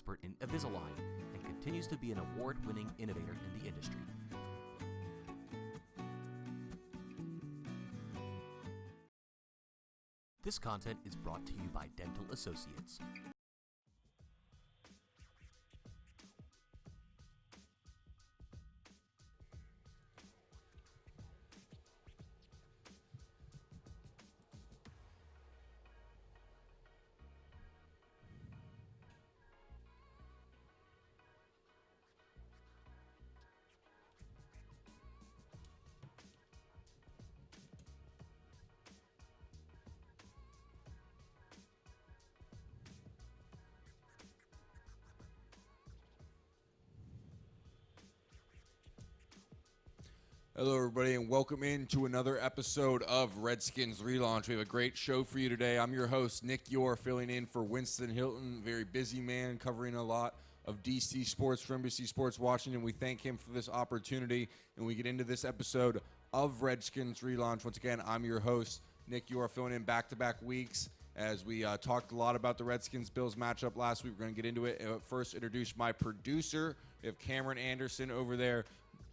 expert in Invisalign and continues to be an award-winning innovator in the industry. This content is brought to you by Dental Associates. Hello, everybody, and welcome into another episode of Redskins Relaunch. We have a great show for you today. I'm your host, Nick Yore, filling in for Winston Hilton, very busy man, covering a lot of DC sports for NBC Sports Washington. We thank him for this opportunity, and we get into this episode of Redskins Relaunch. Once again, I'm your host, Nick Yore, filling in back-to-back weeks as we talked a lot about the Redskins-Bills matchup last week. We're going to get into it. First, introduce my producer. We have Cameron Anderson over there,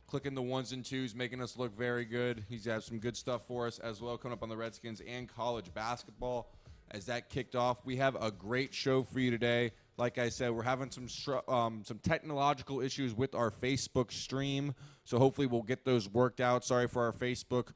clicking the ones and twos, making us look very good. He's got some good stuff for us as well coming up on the Redskins and college basketball. As that kicked off, we have a great show for you today. Like I said, we're having some technological issues with our Facebook stream, so hopefully we'll get those worked out. Sorry for our Facebook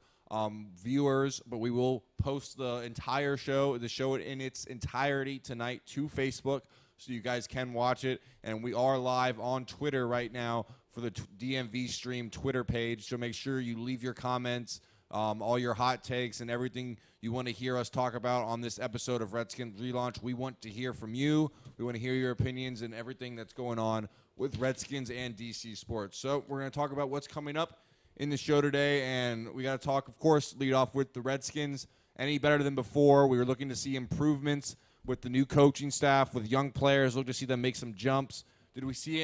viewers, but we will post the entire show, the show in its entirety tonight to Facebook, so you guys can watch it. And we are live on Twitter right now for the DMV Stream Twitter page, so make sure you leave your comments, all your hot takes, and everything you want to hear us talk about on this episode of Redskins Relaunch. We want to hear from you. We want to hear your opinions and everything that's going on with Redskins and DC sports. So we're going to talk about what's coming up in the show today, and we got to talk, of course, lead off with the Redskins. Any better than before? We were looking to see improvements with the new coaching staff, with young players, look to see them make some jumps. Did we see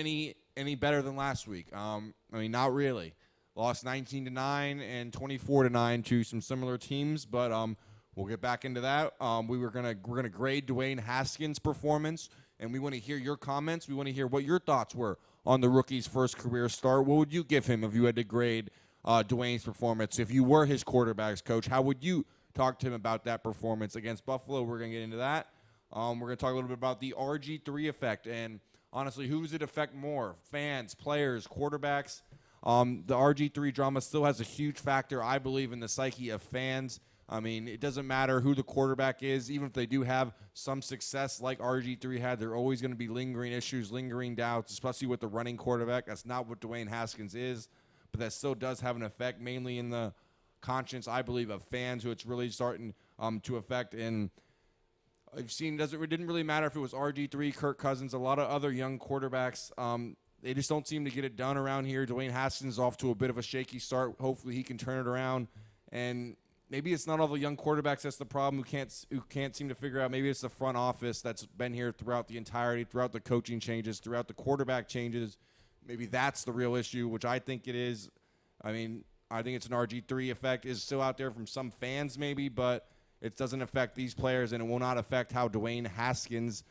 any better than last week? I mean, not really. Lost 19-9 and 24-9 to some similar teams, but we'll get back into that. We're gonna grade Dwayne Haskins' performance, and we want to hear your comments. We want to hear what your thoughts were on the rookie's first career start. What would you give him if you had to grade Dwayne's performance? If you were his quarterback's coach, how would you talk to him about that performance against Buffalo? We're gonna get into that. We're gonna talk a little bit about the RG3 effect, and honestly, who does it affect more? Fans, players, quarterbacks? The RG3 drama still has a huge factor, I believe, in the psyche of fans. I mean, it doesn't matter who the quarterback is. Even if they do have some success like RG3 had, there are always going to be lingering issues, lingering doubts, especially with the running quarterback. That's not what Dwayne Haskins is, but that still does have an effect, mainly in the conscience, I believe, of fans, who it's really starting to affect. And I've seen it didn't really matter if it was RG3, Kirk Cousins, a lot of other young quarterbacks. They just don't seem to get it done around here. Dwayne Haskins is off to a bit of a shaky start. Hopefully he can turn it around. And maybe it's not all the young quarterbacks that's the problem who can't seem to figure out. Maybe it's the front office that's been here throughout the entirety, throughout the coaching changes, throughout the quarterback changes. Maybe that's the real issue, which I think it is. I mean, I think it's an RG3 effect is still out there from some fans maybe, but it doesn't affect these players, and it will not affect how Dwayne Haskins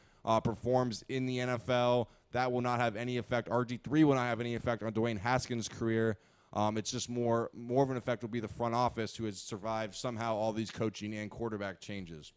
performs in the NFL. That will not have any effect. RG3 will not have any effect on Dwayne Haskins' career. It's just more of an effect will be the front office, who has survived somehow all these coaching and quarterback changes.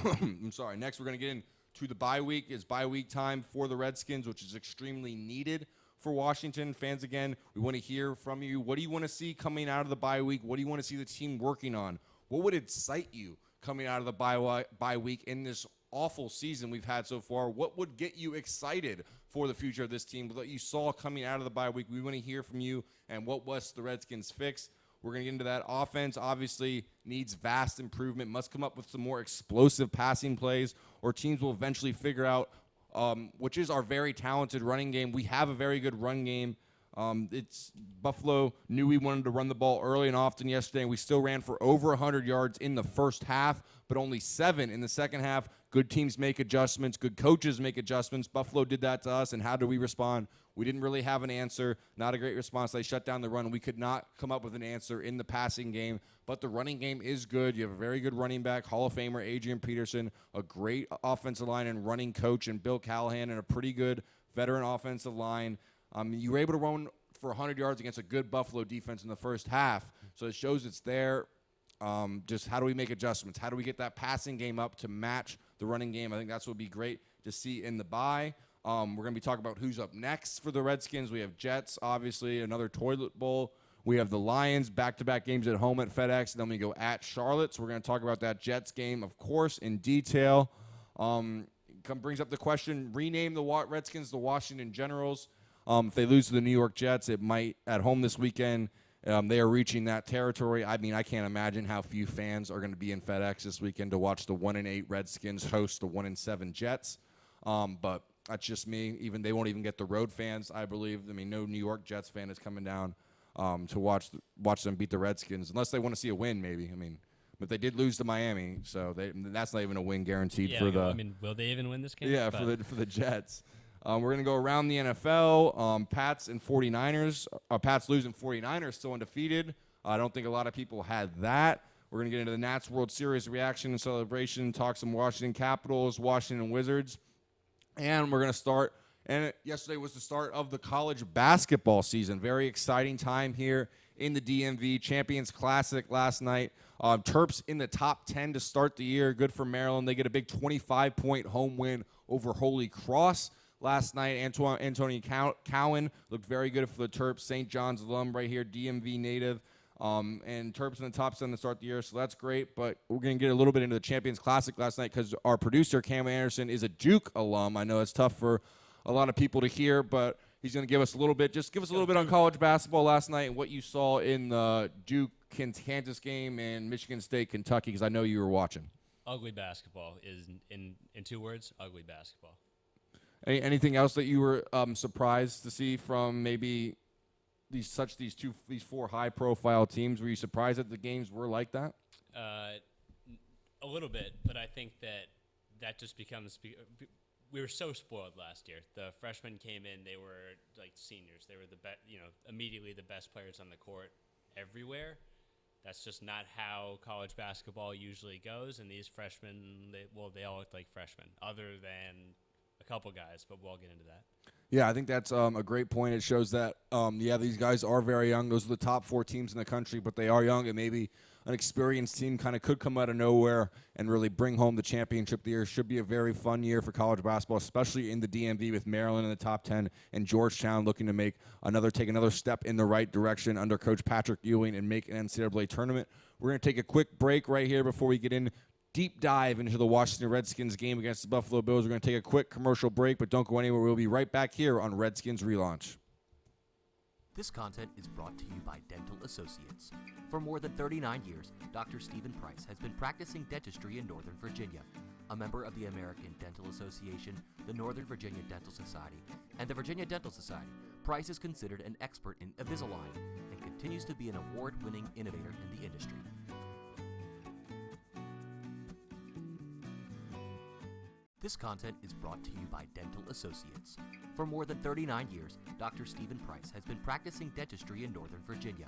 I'm sorry. Next, we're going to get into the bye week. It's bye week time for the Redskins, which is extremely needed for Washington fans. Again, we want to hear from you. What do you want to see coming out of the bye week? What do you want to see the team working on? What would excite you coming out of the bye week in this awful season we've had so far? What would get you excited for the future of this team? What you saw coming out of the bye week, we want to hear from you, and what was the Redskins fix? We're going to get into that. Offense obviously needs vast improvement, must come up with some more explosive passing plays, or teams will eventually figure out which is our very talented running game. We have a very good run game. It's Buffalo knew we wanted to run the ball early and often yesterday, and we still ran for over 100 yards in the first half, but only 7 in the second half. Good teams make adjustments. Good coaches make adjustments. Buffalo did that to us, and how do we respond? We didn't really have an answer. Not a great response. They shut down the run. We could not come up with an answer in the passing game, but the running game is good. You have a very good running back, Hall of Famer Adrian Peterson, a great offensive line and running coach, and Bill Callahan, and a pretty good veteran offensive line. You were able to run for 100 yards against a good Buffalo defense in the first half, so it shows it's there. Just how do we make adjustments? How do we get that passing game up to match the running game? I think that's what would be great to see in the bye. We're going to be talking about who's up next for the Redskins. We have Jets, obviously, another toilet bowl. We have the Lions, back-to-back games at home at FedEx, and then we go at Charlotte. So we're going to talk about that Jets game, of course, in detail. Brings up the question, rename the Redskins the Washington Generals. If they lose to the New York Jets, it might, at home this weekend, they are reaching that territory. I mean, I can't imagine how few fans are going to be in FedEx this weekend to watch the 1-8 Redskins host the 1-7 Jets. But that's just me. They won't even get the road fans, I believe. I mean, no New York Jets fan is coming down to watch them beat the Redskins, unless they want to see a win, maybe. I mean, but they did lose to Miami, so that's not even a win guaranteed for the. I mean, will they even win this game? Yeah, for the Jets. We're going to go around the NFL. Pats and 49ers. Pats losing 49ers still undefeated. I don't think a lot of people had that. We're going to get into the Nats World Series reaction and celebration, talk some Washington Capitals, Washington Wizards. And we're going to start. And yesterday was the start of the college basketball season. Very exciting time here in the DMV. Champions Classic last night. Terps in the top 10 to start the year. Good for Maryland. They get a big 25-point home win over Holy Cross last night. Anthony Cowan looked very good for the Terps. St. John's alum right here, DMV native. And Terps in the top 10 to start the year, so that's great. But we're going to get a little bit into the Champions Classic last night because our producer, Cam Anderson, is a Duke alum. I know it's tough for a lot of people to hear, but he's going to give us a little bit. Just give us a little bit on college basketball last night and what you saw in the Duke-Kansas game and Michigan State-Kentucky, because I know you were watching. Ugly basketball is, in 2 words, ugly basketball. Anything else that you were surprised to see from maybe these 4 high-profile teams? Were you surprised that the games were like that? A little bit, but I think that just becomes. We were so spoiled last year. The freshmen came in; they were like seniors. They were immediately the best players on the court everywhere. That's just not how college basketball usually goes. And these freshmen, they all look like freshmen, other than a couple guys, but we'll get into that. Yeah, I think that's a great point. It shows that, these guys are very young. Those are the top 4 teams in the country, but they are young, and maybe an experienced team kind of could come out of nowhere and really bring home the championship. The year should be a very fun year for college basketball, especially in the DMV with Maryland in the top 10 and Georgetown looking to take another step in the right direction under Coach Patrick Ewing and make an NCAA tournament. We're going to take a quick break right here before we get in. Deep dive into the Washington Redskins game against the Buffalo Bills. We're going to take a quick commercial break, but don't go anywhere. We'll be right back here on Redskins Relaunch. This content is brought to you by Dental Associates. For more than 39 years, Dr. Stephen Price has been practicing dentistry in Northern Virginia. A member of the American Dental Association, the Northern Virginia Dental Society, and the Virginia Dental Society, Price is considered an expert in Invisalign and continues to be an award-winning innovator in the industry. This content is brought to you by Dental Associates. For more than 39 years, Dr. Stephen Price has been practicing dentistry in Northern Virginia.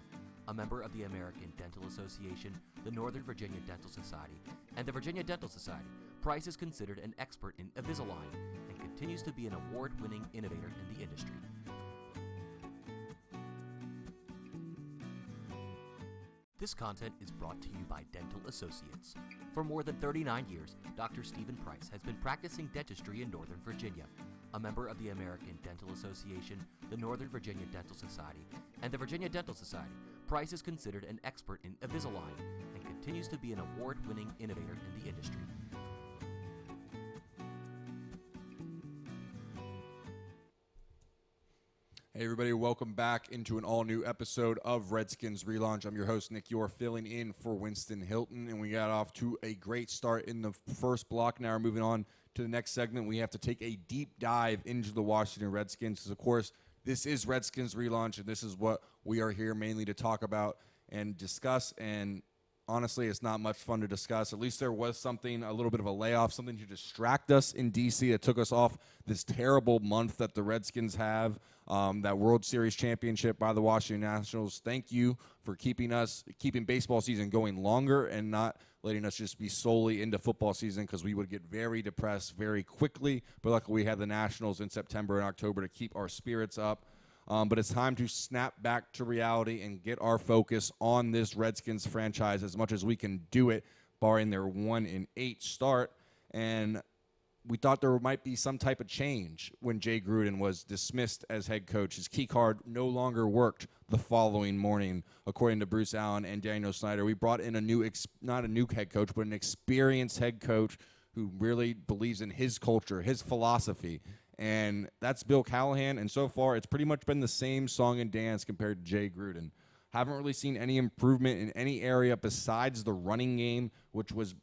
A member of the American Dental Association, the Northern Virginia Dental Society, and the Virginia Dental Society, Price is considered an expert in Invisalign and continues to be an award-winning innovator in the industry. This content is brought to you by Dental Associates. For more than 39 years, Dr. Stephen Price has been practicing dentistry in Northern Virginia. A member of the American Dental Association, the Northern Virginia Dental Society, and the Virginia Dental Society, Price is considered an expert in Invisalign and continues to be an award-winning innovator in the industry. Hey everybody, welcome back into an all-new episode of Redskins Relaunch. I'm your host, Nick Yore, filling in for Winston Hilton, and we got off to a great start in the first block. Now we're moving on to the next segment. We have to take a deep dive into the Washington Redskins, because of course, This is Redskins Relaunch, and this is what we are here mainly to talk about and discuss. And honestly, it's not much fun to discuss. At least there was something, a little bit of a layoff, something to distract us in D.C. that took us off this terrible month that the Redskins have, that World Series championship by the Washington Nationals. Thank you for keeping baseball season going longer and not letting us just be solely into football season, because we would get very depressed very quickly. But luckily we had the Nationals in September and October to keep our spirits up. But it's time to snap back to reality and get our focus on this Redskins franchise as much as we can do it, barring their 1-8 start. And we thought there might be some type of change when Jay Gruden was dismissed as head coach. His key card no longer worked the following morning, according to Bruce Allen and Daniel Snyder. We brought in not a new head coach, but an experienced head coach who really believes in his culture, his philosophy. And that's Bill Callahan. And so far, it's pretty much been the same song and dance compared to Jay Gruden. Haven't really seen any improvement in any area besides the running game, which was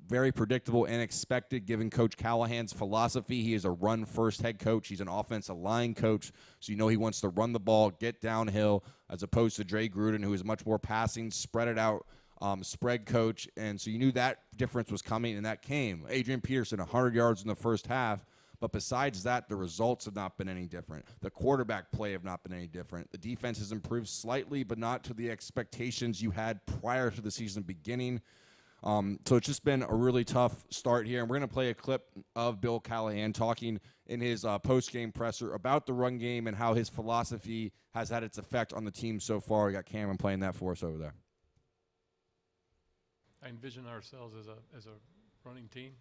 very predictable and expected given Coach Callahan's philosophy. He is a run-first head coach. He's an offensive line coach, so you know he wants to run the ball, get downhill, as opposed to Jay Gruden, who is much more passing, spread it out, spread coach. And so you knew that difference was coming, and that came. Adrian Peterson, 100 yards in the first half. But besides that, the results have not been any different. The quarterback play have not been any different. The defense has improved slightly, but not to the expectations you had prior to the season beginning. So it's just been a really tough start here. And we're going to play a clip of Bill Callahan talking in his post-game presser about the run game and how his philosophy has had its effect on the team so far. We got Cameron playing that for us over there. I envision ourselves as a running team.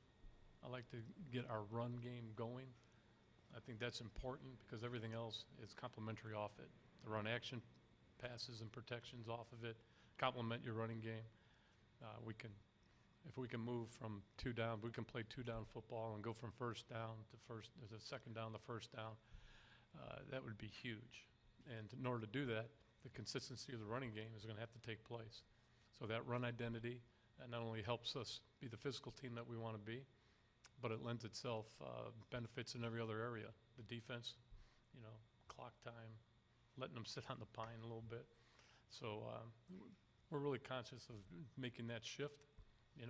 I like to get our run game going. I think that's important because everything else is complementary off it. The run action, passes and protections off of it, complement your running game. If we can move from 2 down, we can play 2-down football and go from first down to second down to first down. That would be huge. And in order to do that, the consistency of the running game is going to have to take place. So that run identity, that not only helps us be the physical team that we want to be, but it lends itself benefits in every other area. The defense, clock time, letting them sit on the pine a little bit. So we're really conscious of making that shift.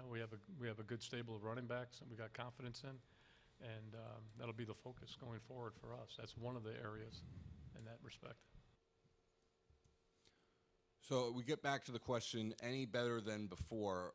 We have a good stable of running backs that we got confidence in, and that'll be the focus going forward for us. That's one of the areas in that respect. So we get back to the question, any better than before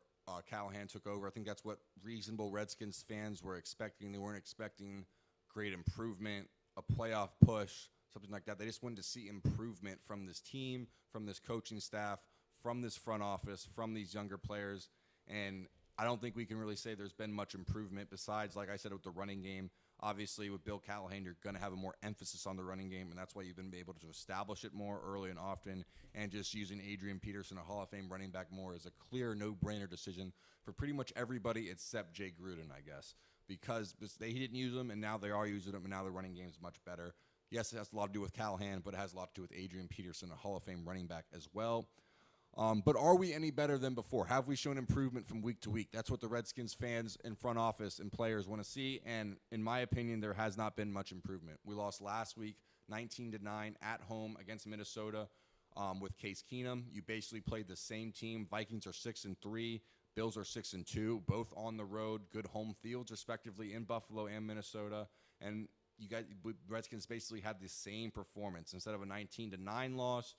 Callahan took over? I think that's what reasonable Redskins fans were expecting. They weren't expecting great improvement, a playoff push, something like that. They just wanted to see improvement from this team, from this coaching staff, from this front office, from these younger players. And I don't think we can really say there's been much improvement besides, like I said, with the running game. Obviously, with Bill Callahan, you're going to have a more emphasis on the running game, and that's why you've been able to establish it more early and often, and just using Adrian Peterson, a Hall of Fame running back, more as a clear no-brainer decision for pretty much everybody except Jay Gruden, I guess, because he didn't use them, and now they are using them, and now the running game is much better. Yes, it has a lot to do with Callahan, but it has a lot to do with Adrian Peterson, a Hall of Fame running back as well. But are we any better than before? Have we shown improvement from week to week? That's what the Redskins fans and front office and players want to see. And in my opinion, there has not been much improvement. We lost last week 19-9 at home against Minnesota with Case Keenum. You basically played the same team. Vikings are 6-3. Bills are 6-2, both on the road, good home fields, respectively, in Buffalo and Minnesota. And Redskins basically had the same performance. Instead of a 19-9 loss,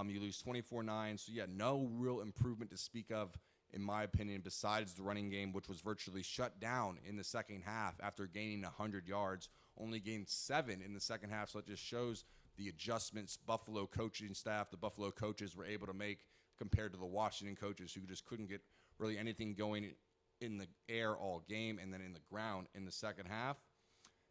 you lose 24-9. So, yeah, no real improvement to speak of, in my opinion, besides the running game, which was virtually shut down in the second half after gaining 100 yards. Only gained 7 in the second half. So it just shows the adjustments Buffalo coaching staff, the Buffalo coaches were able to make compared to the Washington coaches who just couldn't get really anything going in the air all game and then in the ground in the second half.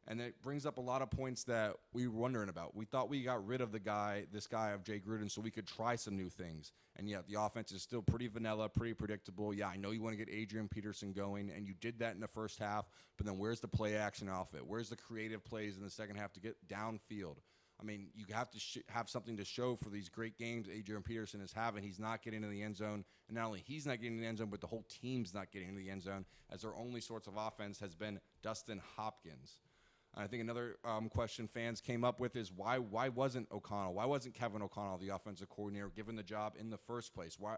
And it brings up a lot of points that we were wondering about. We thought we got rid of this guy of Jay Gruden so we could try some new things. And, yeah, the offense is still pretty vanilla, pretty predictable. Yeah, I know you want to get Adrian Peterson going, and you did that in the first half. But then where's the play action off it? Where's the creative plays in the second half to get downfield? I mean, you have to have something to show for these great games Adrian Peterson is having. He's not getting into the end zone. And not only he's not getting in the end zone, but the whole team's not getting into the end zone, as their only source of offense has been Dustin Hopkins. I think another question fans came up with is why wasn't O'Connell? Why wasn't Kevin O'Connell the offensive coordinator given the job in the first place? Why?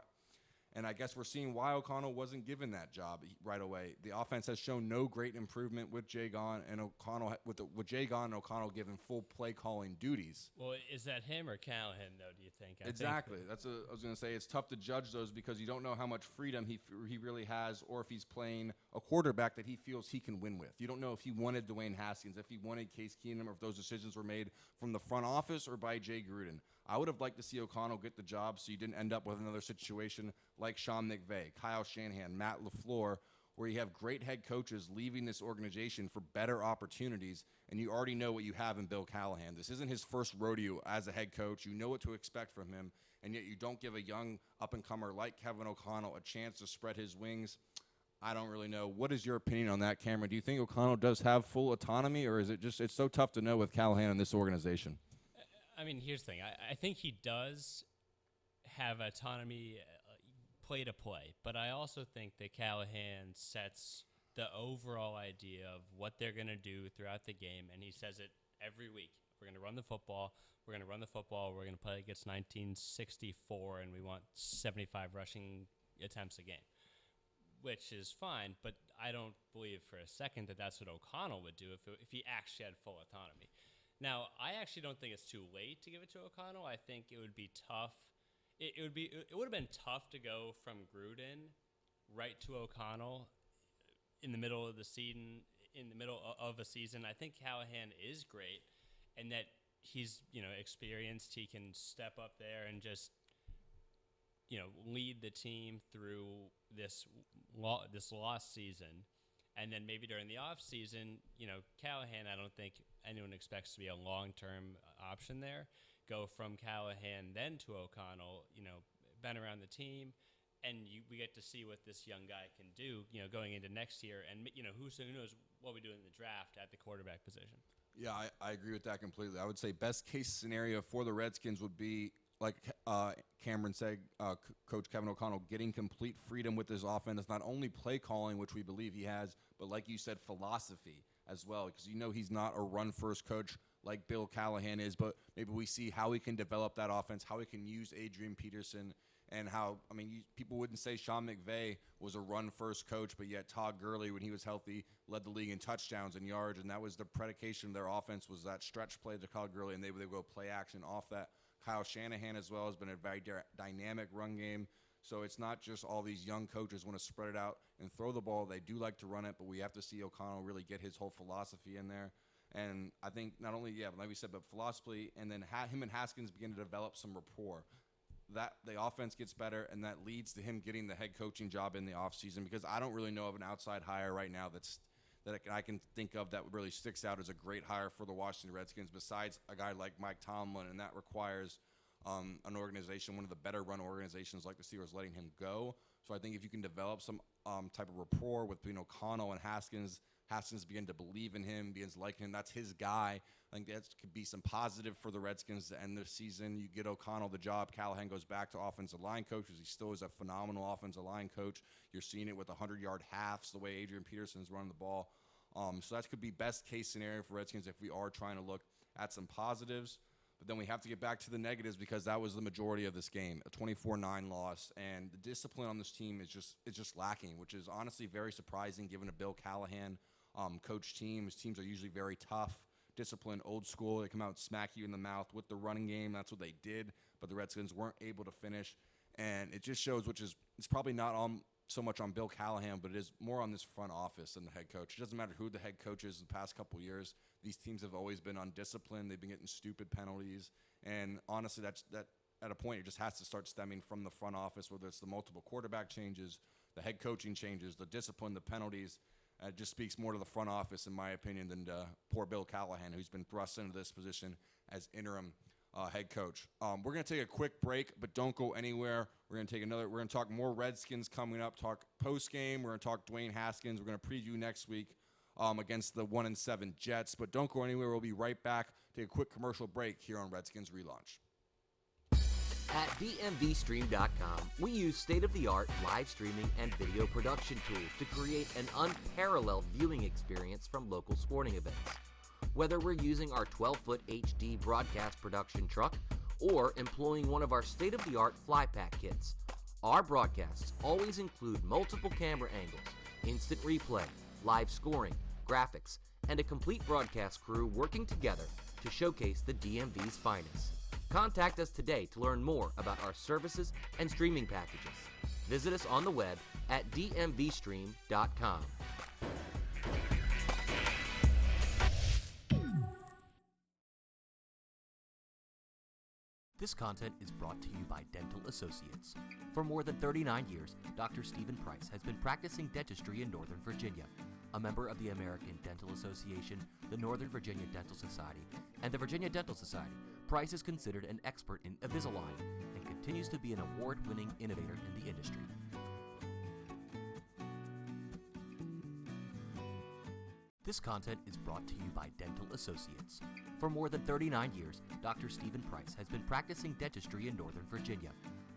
And I guess we're seeing why O'Connell wasn't given that job right away. The offense has shown no great improvement with Jay gone, and O'Connell with Jay gone and O'Connell given full play calling duties. Well, is that him or Callahan, though, do you think? Exactly. I was going to say it's tough to judge those because you don't know how much freedom he really has, or if he's playing a quarterback that he feels he can win with. You don't know if he wanted Dwayne Haskins, if he wanted Case Keenum, or if those decisions were made from the front office or by Jay Gruden. I would have liked to see O'Connell get the job so you didn't end up with another situation like Sean McVay, Kyle Shanahan, Matt LaFleur, where you have great head coaches leaving this organization for better opportunities, and you already know what you have in Bill Callahan. This isn't his first rodeo as a head coach. You know what to expect from him, and yet you don't give a young up-and-comer like Kevin O'Connell a chance to spread his wings. I don't really know. What is your opinion on that, Cameron? Do you think O'Connell does have full autonomy, or is it just it's so tough to know with Callahan in this organization? I mean, here's the thing. I think he does have autonomy play to play, but I also think that Callahan sets the overall idea of what they're going to do throughout the game, and he says it every week. We're going to run the football. We're going to run the football. We're going to play against 1964, and we want 75 rushing attempts a game, which is fine, but I don't believe for a second that that's what O'Connell would do if he actually had full autonomy. Now, I actually don't think it's too late to give it to O'Connell. I think it would be tough. It would have been tough to go from Gruden right to O'Connell in the middle of the season. In the middle of a season, I think Callahan is great, and that he's experienced. He can step up there and just lead the team through this lost season. And then maybe during the off season, Callahan, I don't think anyone expects to be a long-term option there. Go from Callahan then to O'Connell, been around the team, and we get to see what this young guy can do, going into next year. And, who knows what we do in the draft at the quarterback position. Yeah, I agree with that completely. I would say best case scenario for the Redskins would be, like Cameron said, Coach Kevin O'Connell getting complete freedom with his offense, not only play calling, which we believe he has, but like you said, philosophy as well, because he's not a run-first coach like Bill Callahan is, but maybe we see how he can develop that offense, how he can use Adrian Peterson, and how, people wouldn't say Sean McVay was a run-first coach, but yet Todd Gurley, when he was healthy, led the league in touchdowns and yards, and that was the predication of their offense, was that stretch play to Todd Gurley, and they would go play action off that. Kyle Shanahan as well has been a very dynamic run game. So it's not just all these young coaches want to spread it out and throw the ball. They do like to run it, but we have to see O'Connell really get his whole philosophy in there. And I think not only, like we said, but philosophy, and then him and Haskins begin to develop some rapport. That the offense gets better, and that leads to him getting the head coaching job in the offseason, because I don't really know of an outside hire right now that I can think of that really sticks out as a great hire for the Washington Redskins besides a guy like Mike Tomlin, and that requires an organization, one of the better run organizations like the Steelers, letting him go. So I think if you can develop some type of rapport with O'Connell and Haskins begin to believe in him, begins liking him, that's his guy. I think that could be some positive for the Redskins to end the season. You get O'Connell the job. Callahan goes back to offensive line coaches. He still is a phenomenal offensive line coach. You're seeing it with 100-yard halves, the way Adrian Peterson's running the ball. So that could be best case scenario for Redskins if we are trying to look at some positives. But then we have to get back to the negatives, because that was the majority of this game, a 24-9 loss. And the discipline on this team is just lacking, which is honestly very surprising given a Bill Callahan coach team. His teams are usually very tough, disciplined, old school. They come out and smack you in the mouth with the running game. That's what they did, but the Redskins weren't able to finish. And it just shows, it's probably not so much on Bill Callahan, but it is more on this front office than the head coach. It doesn't matter who the head coach is in the past couple of years. These teams have always been undisciplined. They've been getting stupid penalties. And honestly, that at a point, it just has to start stemming from the front office, whether it's the multiple quarterback changes, the head coaching changes, the discipline, the penalties. It just speaks more to the front office, in my opinion, than to poor Bill Callahan, who's been thrust into this position as interim head coach. We're going to take a quick break, but don't go anywhere. We're going to talk more Redskins coming up, talk post-game. We're going to talk Dwayne Haskins. We're going to preview next week against the 1-7 Jets. But don't go anywhere. We'll be right back. Take a quick commercial break here on Redskins Relaunch. At DMVSTREAM.COM, we use state-of-the-art live streaming and video production tools to create an unparalleled viewing experience from local sporting events. Whether we're using our 12-foot HD broadcast production truck or employing one of our state-of-the-art flypack kits, our broadcasts always include multiple camera angles, instant replay, live scoring, graphics, and a complete broadcast crew working together to showcase the DMV's finest. Contact us today to learn more about our services and streaming packages. Visit us on the web at DMVSTREAM.com. This content is brought to you by Dental Associates. For more than 39 years, Dr. Stephen Price has been practicing dentistry in Northern Virginia. A member of the American Dental Association, the Northern Virginia Dental Society, and the Virginia Dental Society, Price is considered an expert in Invisalign and continues to be an award-winning innovator in the industry. This content is brought to you by Dental Associates. For more than 39 years, Dr. Stephen Price has been practicing dentistry in Northern Virginia.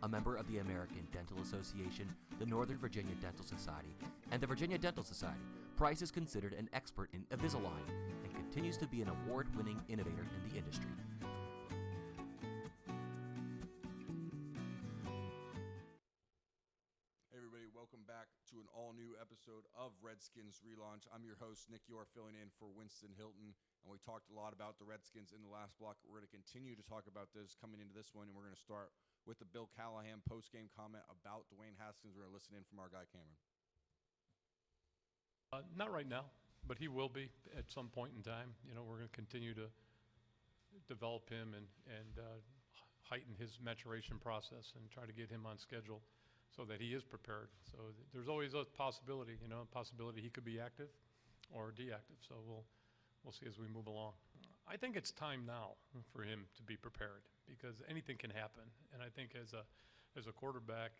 A member of the American Dental Association, the Northern Virginia Dental Society, and the Virginia Dental Society, Price is considered an expert in Invisalign and continues to be an award-winning innovator in the industry. Hey everybody, welcome back to an all-new episode of Redskins Relaunch. I'm your host, Nick Yore, filling in for Winston Hilton, and we talked a lot about the Redskins in the last block. We're going to continue to talk about this coming into this one, and we're going to start with the Bill Callahan post-game comment about Dwayne Haskins. We're going to listen in from our guy, Cameron. Not right now, but he will be at some point in time. You know, we're going to continue to develop him and heighten his maturation process and try to get him on schedule so that he is prepared. So there's always a possibility, he could be active or deactive. So we'll see as we move along. I think it's time now for him to be prepared because anything can happen. And I think as a quarterback,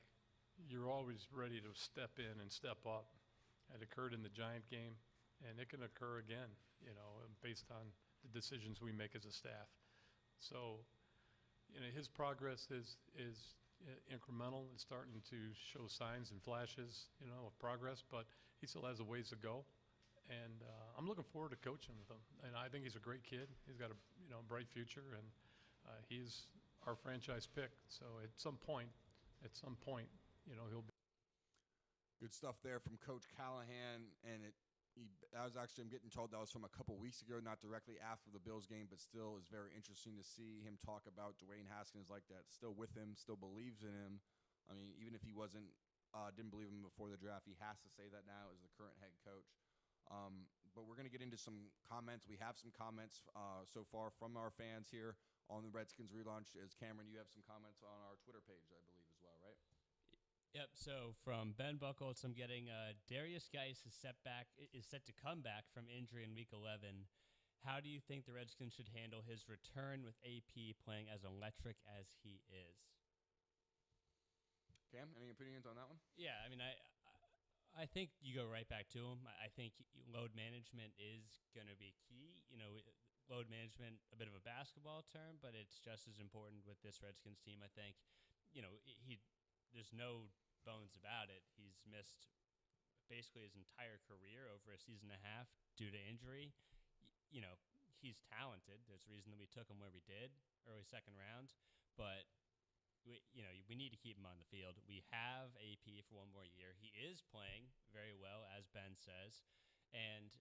you're always ready to step in and step up. It occurred in the Giant game, and it can occur again, based on the decisions we make as a staff. So, his progress is incremental. It's starting to show signs and flashes, of progress, but he still has a ways to go. And I'm looking forward to coaching with him. And I think he's a great kid. He's got a bright future, and he's our franchise pick. So at some point, he'll be. Good stuff there from Coach Callahan, and I'm getting told that was from a couple weeks ago, not directly after the Bills game, but still is very interesting to see him talk about Dwayne Haskins like that, still with him, still believes in him. I mean, even if he didn't believe him before the draft, he has to say that now as the current head coach. But we're going to get into some comments. We have some comments so far from our fans here on the Redskins Relaunch. As Cameron, you have some comments on our Twitter page, I believe, as well, right? Yep. So from Ben Buckles, I'm getting Darius Geis is set to come back from injury in Week 11. How do you think the Redskins should handle his return with AP playing as electric as he is? Cam, any opinions on that one? Yeah, I mean, I think you go right back to him. I think load management is going to be key. Load management, a bit of a basketball term, but it's just as important with this Redskins team. I think, there's no bones about it. He's missed basically his entire career over a season and a half due to injury. He's talented. There's a reason that we took him where we did, early second round. But we need to keep him on the field. We have AP for one more year. He is playing very well, as Ben says, and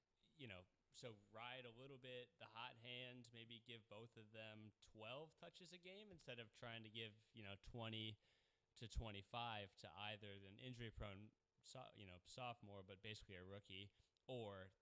so ride a little bit the hot hand. Maybe give both of them 12 touches a game instead of trying to give 20 to 25 to either an injury-prone, sophomore, but basically a rookie, or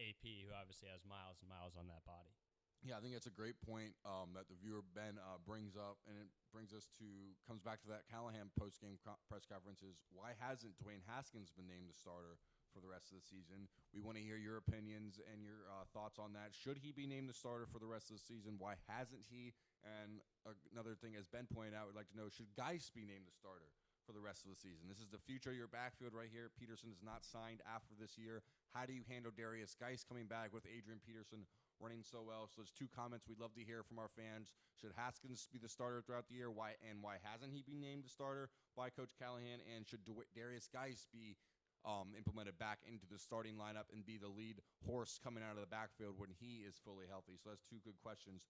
AP, who obviously has miles and miles on that body. Yeah, I think that's a great point that the viewer Ben brings up, and it comes back to that Callahan post-game press conference. Is why hasn't Dwayne Haskins been named the starter for the rest of the season? We want to hear your opinions and your thoughts on that. Should he be named the starter for the rest of the season? Why hasn't he? And another thing, as Ben pointed out, we'd like to know, should Geis be named the starter for the rest of the season? This is the future of your backfield right here. Peterson is not signed after this year. How do you handle Darius Geis coming back with Adrian Peterson running so well? So there's two comments we'd love to hear from our fans. Should Haskins be the starter throughout the year? Why hasn't he been named the starter by Coach Callahan? And should Darius Geis be implemented back into the starting lineup and be the lead horse coming out of the backfield when he is fully healthy? So that's two good questions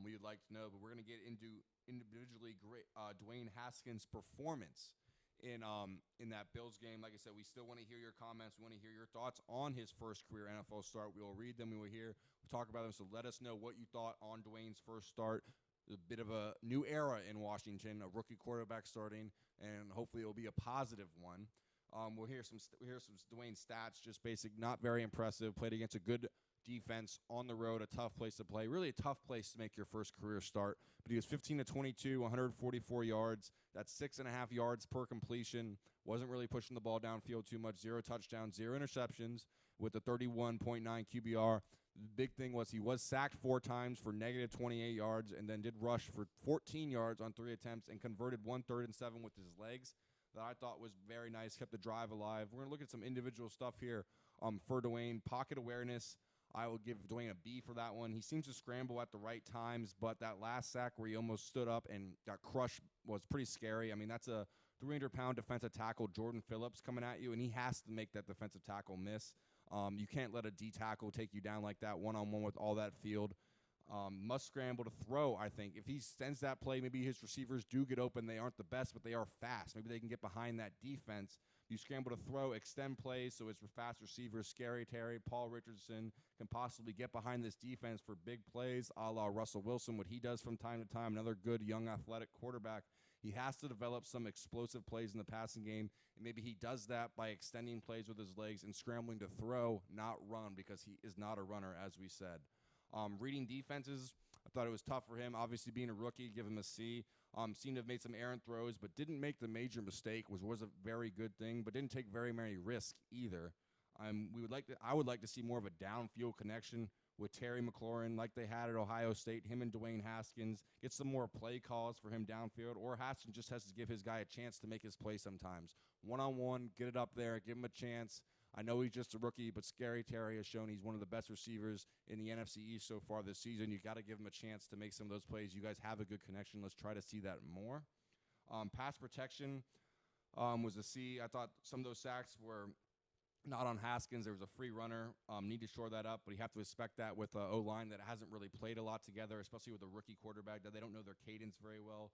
we would like to know. But we're going to get into individually great Dwayne Haskins' performance in that Bills game. Like I said, we still want to hear your comments. We want to hear your thoughts on his first career NFL start. We will read them. We'll talk about them. So let us know what you thought on Dwayne's first start. A bit of a new era in Washington, a rookie quarterback starting, and hopefully it will be a positive one. We'll hear some Dwayne stats, just basic, not very impressive. Played against a good defense on the road, a tough place to play. Really a tough place to make your first career start. But he was 15 to 22, 144 yards. That's 6.5 yards per completion. Wasn't really pushing the ball downfield too much. 0 touchdowns, 0 interceptions with a 31.9 QBR. The big thing was he was sacked 4 times for negative 28 yards and then did rush for 14 yards on 3 attempts and converted 1 3rd and 7 with his legs. That I thought was very nice, kept the drive alive. We're going to look at some individual stuff here for Dwayne. Pocket awareness, I will give Dwayne a B for that one. He seems to scramble at the right times, but that last sack where he almost stood up and got crushed was pretty scary. I mean, that's a 300-pound defensive tackle, Jordan Phillips, coming at you, and he has to make that defensive tackle miss. You can't let a D tackle take you down like that one-on-one with all that field. Must scramble to throw, I think. If he sends that play, maybe his receivers do get open. They aren't the best, but they are fast. Maybe they can get behind that defense. You scramble to throw, extend plays, so his fast receivers, Scary Terry, Paul Richardson, can possibly get behind this defense for big plays, a la Russell Wilson, what he does from time to time, another good, young, athletic quarterback. He has to develop some explosive plays in the passing game, and maybe he does that by extending plays with his legs and scrambling to throw, not run, because he is not a runner, as we said. Reading defenses, I thought it was tough for him. Obviously, being a rookie, give him a C. Seemed to have made some errant throws, but didn't make the major mistake, was a very good thing, but didn't take very many risks either. I would like to see more of a downfield connection with Terry McLaurin like they had at Ohio State, him and Dwayne Haskins. Get some more play calls for him downfield, or Haskins just has to give his guy a chance to make his play sometimes. One-on-one, get it up there, give him a chance. I know he's just a rookie, but Scary Terry has shown he's one of the best receivers in the NFC East so far this season. You got to give him a chance to make some of those plays. You guys have a good connection. Let's try to see that more. Pass protection was a C. I thought some of those sacks were not on Haskins. There was a free runner. Need to shore that up, but you have to expect that with an O-line that hasn't really played a lot together, especially with a rookie quarterback that they don't know their cadence very well.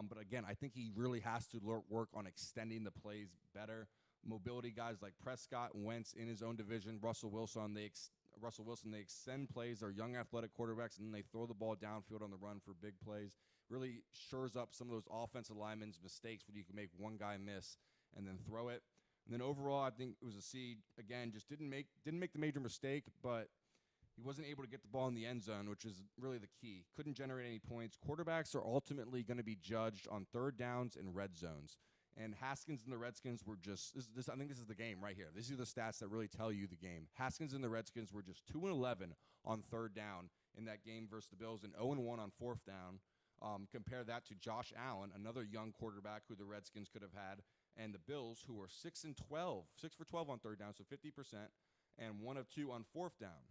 But again, I think he really has to work on extending the plays better. Mobility guys like Prescott and Wentz in his own division, Russell Wilson, they extend plays. They're young athletic quarterbacks, and then they throw the ball downfield on the run for big plays. Really shores up some of those offensive linemen's mistakes when you can make one guy miss and then throw it. And then overall, I think it was a C. Again, just didn't make the major mistake, but he wasn't able to get the ball in the end zone, which is really the key. Couldn't generate any points. Quarterbacks are ultimately going to be judged on third downs and red zones. And Haskins and the Redskins were just this. I think this is the game right here. These are the stats that really tell you the game. Haskins and the Redskins were just 2-11 on third down in that game versus the Bills, and 0-1 on fourth down. Compare that to Josh Allen, another young quarterback who the Redskins could have had, and the Bills, who were 6 for 12 on third down, so 50%, and 1 of 2 on fourth down.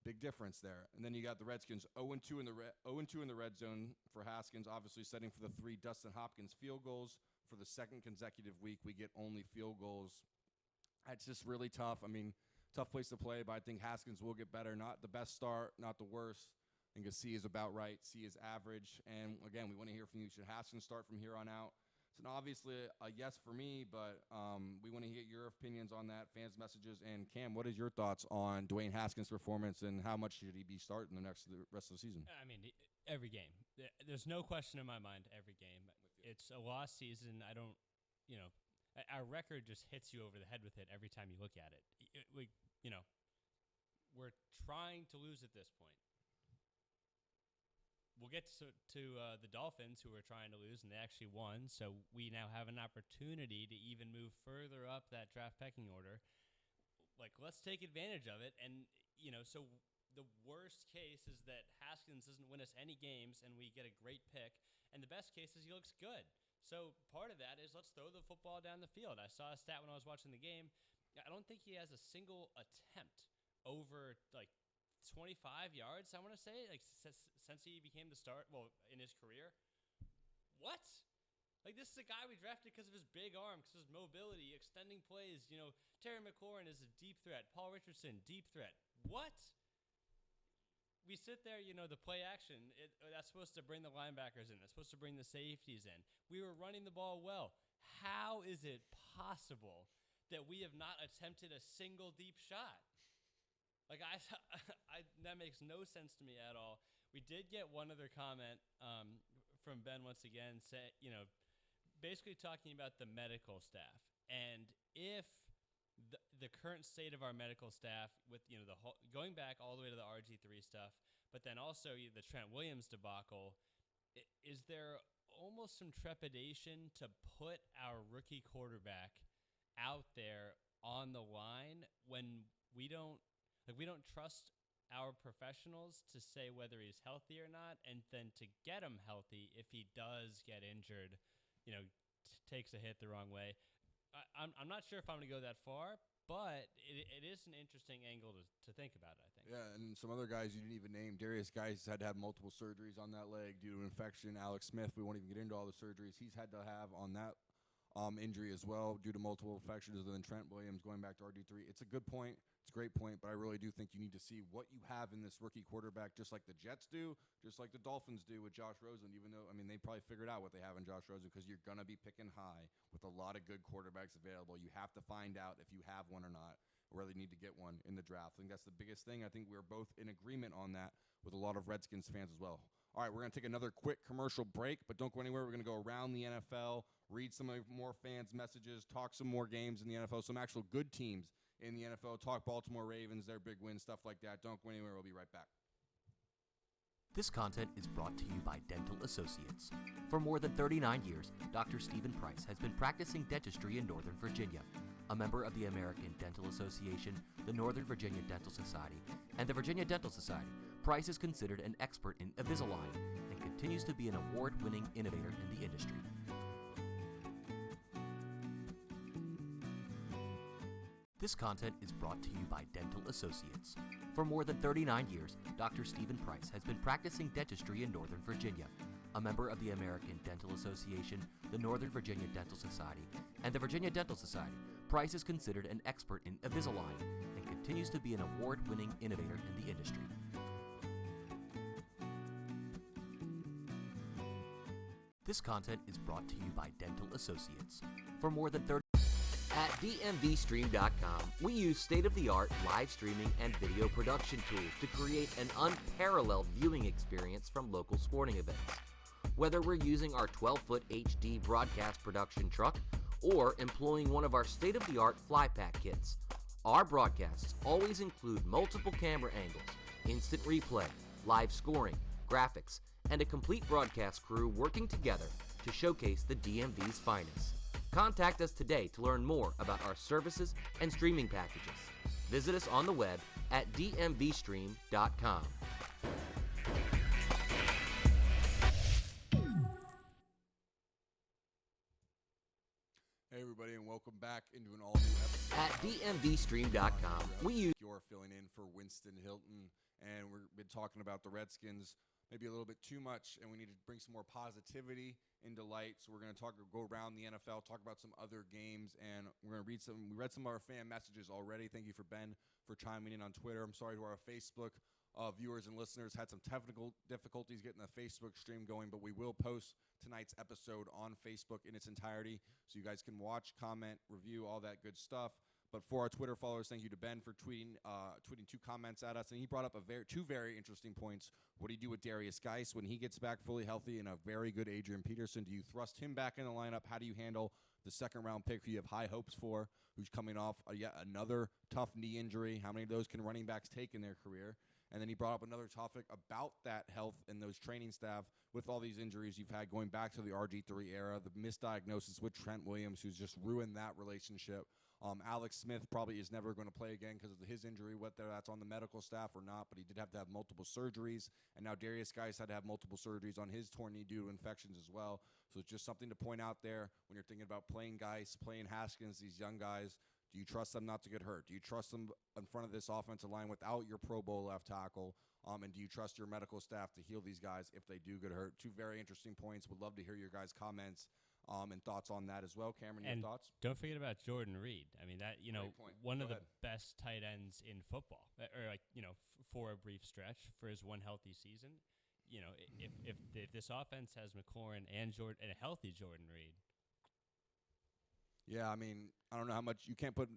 Big difference there. And then you got the Redskins 0-2 in the red zone for Haskins, obviously setting for the 3 Dustin Hopkins field goals. For the second consecutive week, we get only field goals. That's just really tough. I mean, tough place to play, but I think Haskins will get better. Not the best start, not the worst. I think a C is about right. C is average. And, again, we want to hear from you. Should Haskins start from here on out? It's obviously a yes for me, but we want to hear your opinions on that, fans' messages. And, Cam, what is your thoughts on Dwayne Haskins' performance and how much should he be starting the rest of the season? I mean, every game. There's no question in my mind every game. It's a lost season. I don't, our record just hits you over the head with it every time you look at it. We're trying to lose at this point. We'll get to the Dolphins, who are trying to lose, and they actually won. So we now have an opportunity to even move further up that draft pecking order. Let's take advantage of it. And, so the worst case is that Haskins doesn't win us any games and we get a great pick. And the best case is he looks good. So part of that is let's throw the football down the field. I saw a stat when I was watching the game. I don't think he has a single attempt over 25 yards, I want to say, since he became the start, in his career. What? Like, this is a guy we drafted because of his big arm, because of his mobility, extending plays. Terry McLaurin is a deep threat. Paul Richardson, deep threat. What? We sit there, the play action, that's supposed to bring the linebackers in. That's supposed to bring the safeties in. We were running the ball well. How is it possible that we have not attempted a single deep shot? Like, that makes no sense to me at all. We did get one other comment from Ben once again, basically talking about the medical staff. And if the current state of our medical staff with, going back all the way to the RG3 stuff, but then also the Trent Williams debacle, is there almost some trepidation to put our rookie quarterback out there on the line when we don't trust our professionals to say whether he's healthy or not, and then to get him healthy if he does get injured, takes a hit the wrong way. I'm not sure if I'm going to go that far, but it is an interesting angle to think about, I think. Yeah, and some other guys you didn't even name. Darius Geis had to have multiple surgeries on that leg due to infection. Alex Smith, we won't even get into all the surgeries he's had to have on that injury as well due to multiple infections. And then Trent Williams going back to RG3. It's a good point. It's a great point, but I really do think you need to see what you have in this rookie quarterback, just like the Jets do, just like the Dolphins do with Josh Rosen, even though, they probably figured out what they have in Josh Rosen, because you're going to be picking high with a lot of good quarterbacks available. You have to find out if you have one or not, or whether you need to get one in the draft. I think that's the biggest thing. I think we're both in agreement on that with a lot of Redskins fans as well. All right, we're going to take another quick commercial break, but don't go anywhere. We're going to go around the NFL, read some more fans' messages, talk some more games in the NFL, some actual good teams in the NFL, talk Baltimore Ravens, their big win, stuff like that. Don't go anywhere. We'll be right back. This content is brought to you by Dental Associates. For more than 39 years, Dr. Stephen Price has been practicing dentistry in Northern Virginia. A member of the American Dental Association, the Northern Virginia Dental Society, and the Virginia Dental Society, Price is considered an expert in Invisalign and continues to be an award-winning innovator in the industry. This content is brought to you by Dental Associates. For more than 39 years, Dr. Stephen Price has been practicing dentistry in Northern Virginia. A member of the American Dental Association, the Northern Virginia Dental Society, and the Virginia Dental Society, Price is considered an expert in Invisalign and continues to be an award-winning innovator in the industry. This content is brought to you by Dental Associates. For more than 30 At DMVSTREAM.COM, we use state-of-the-art live streaming and video production tools to create an unparalleled viewing experience from local sporting events. Whether we're using our 12-foot HD broadcast production truck or employing one of our state-of-the-art flypack kits, our broadcasts always include multiple camera angles, instant replay, live scoring, graphics, and a complete broadcast crew working together to showcase the DMV's finest. Contact us today to learn more about our services and streaming packages. Visit us on the web at DMVSTREAM.com. Hey, everybody, and welcome back into an all-new episode At DMVSTREAM.com, we use Yore filling in for Winston Hilton, and we've been talking about the Redskins maybe a little bit too much, and we need to bring some more positivity into light. So we're going to go around the NFL, talk about some other games, and we're going to read some. We read some of our fan messages already. Thank you for Ben for chiming in on Twitter. I'm sorry to our Facebook viewers and listeners had some technical difficulties getting the Facebook stream going, but we will post tonight's episode on Facebook in its entirety, so you guys can watch, comment, review, all that good stuff. But for our Twitter followers, thank you to Ben for tweeting two comments at us. And he brought up two very interesting points. What do you do with Darius Geis when he gets back fully healthy and a very good Adrian Peterson? Do you thrust him back in the lineup? How do you handle the second-round pick who you have high hopes for, who's coming off yet another tough knee injury? How many of those can running backs take in their career? And then he brought up another topic about that health and those training staff with all these injuries you've had going back to the RG3 era, the misdiagnosis with Trent Williams, who's just ruined that relationship. Alex Smith probably is never going to play again because of his injury, whether that's on the medical staff or not, but he did have to have multiple surgeries. And now Darius Geis had to have multiple surgeries on his torn knee due to infections as well. So it's just something to point out there when you're thinking about playing Geis, playing Haskins, these young guys. Do you trust them not to get hurt? Do you trust them in front of this offensive line without your Pro Bowl left tackle? And do you trust your medical staff to heal these guys if they do get hurt? Two very interesting points. Would love to hear your guys' comments And thoughts on that as well. Cameron, And your thoughts? don't forget about Jordan Reed. I mean, that Great point. one Go of the ahead. best tight ends in football, or for a brief stretch for his one healthy season. If this offense has McLaurin and a healthy Jordan Reed. Yeah, I mean, I don't know how much you can't put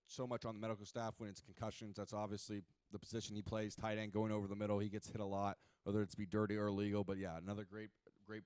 so much on the medical staff when it's concussions. That's obviously the position he plays, tight end going over the middle. He gets hit a lot, whether it's be dirty or illegal. But yeah, another great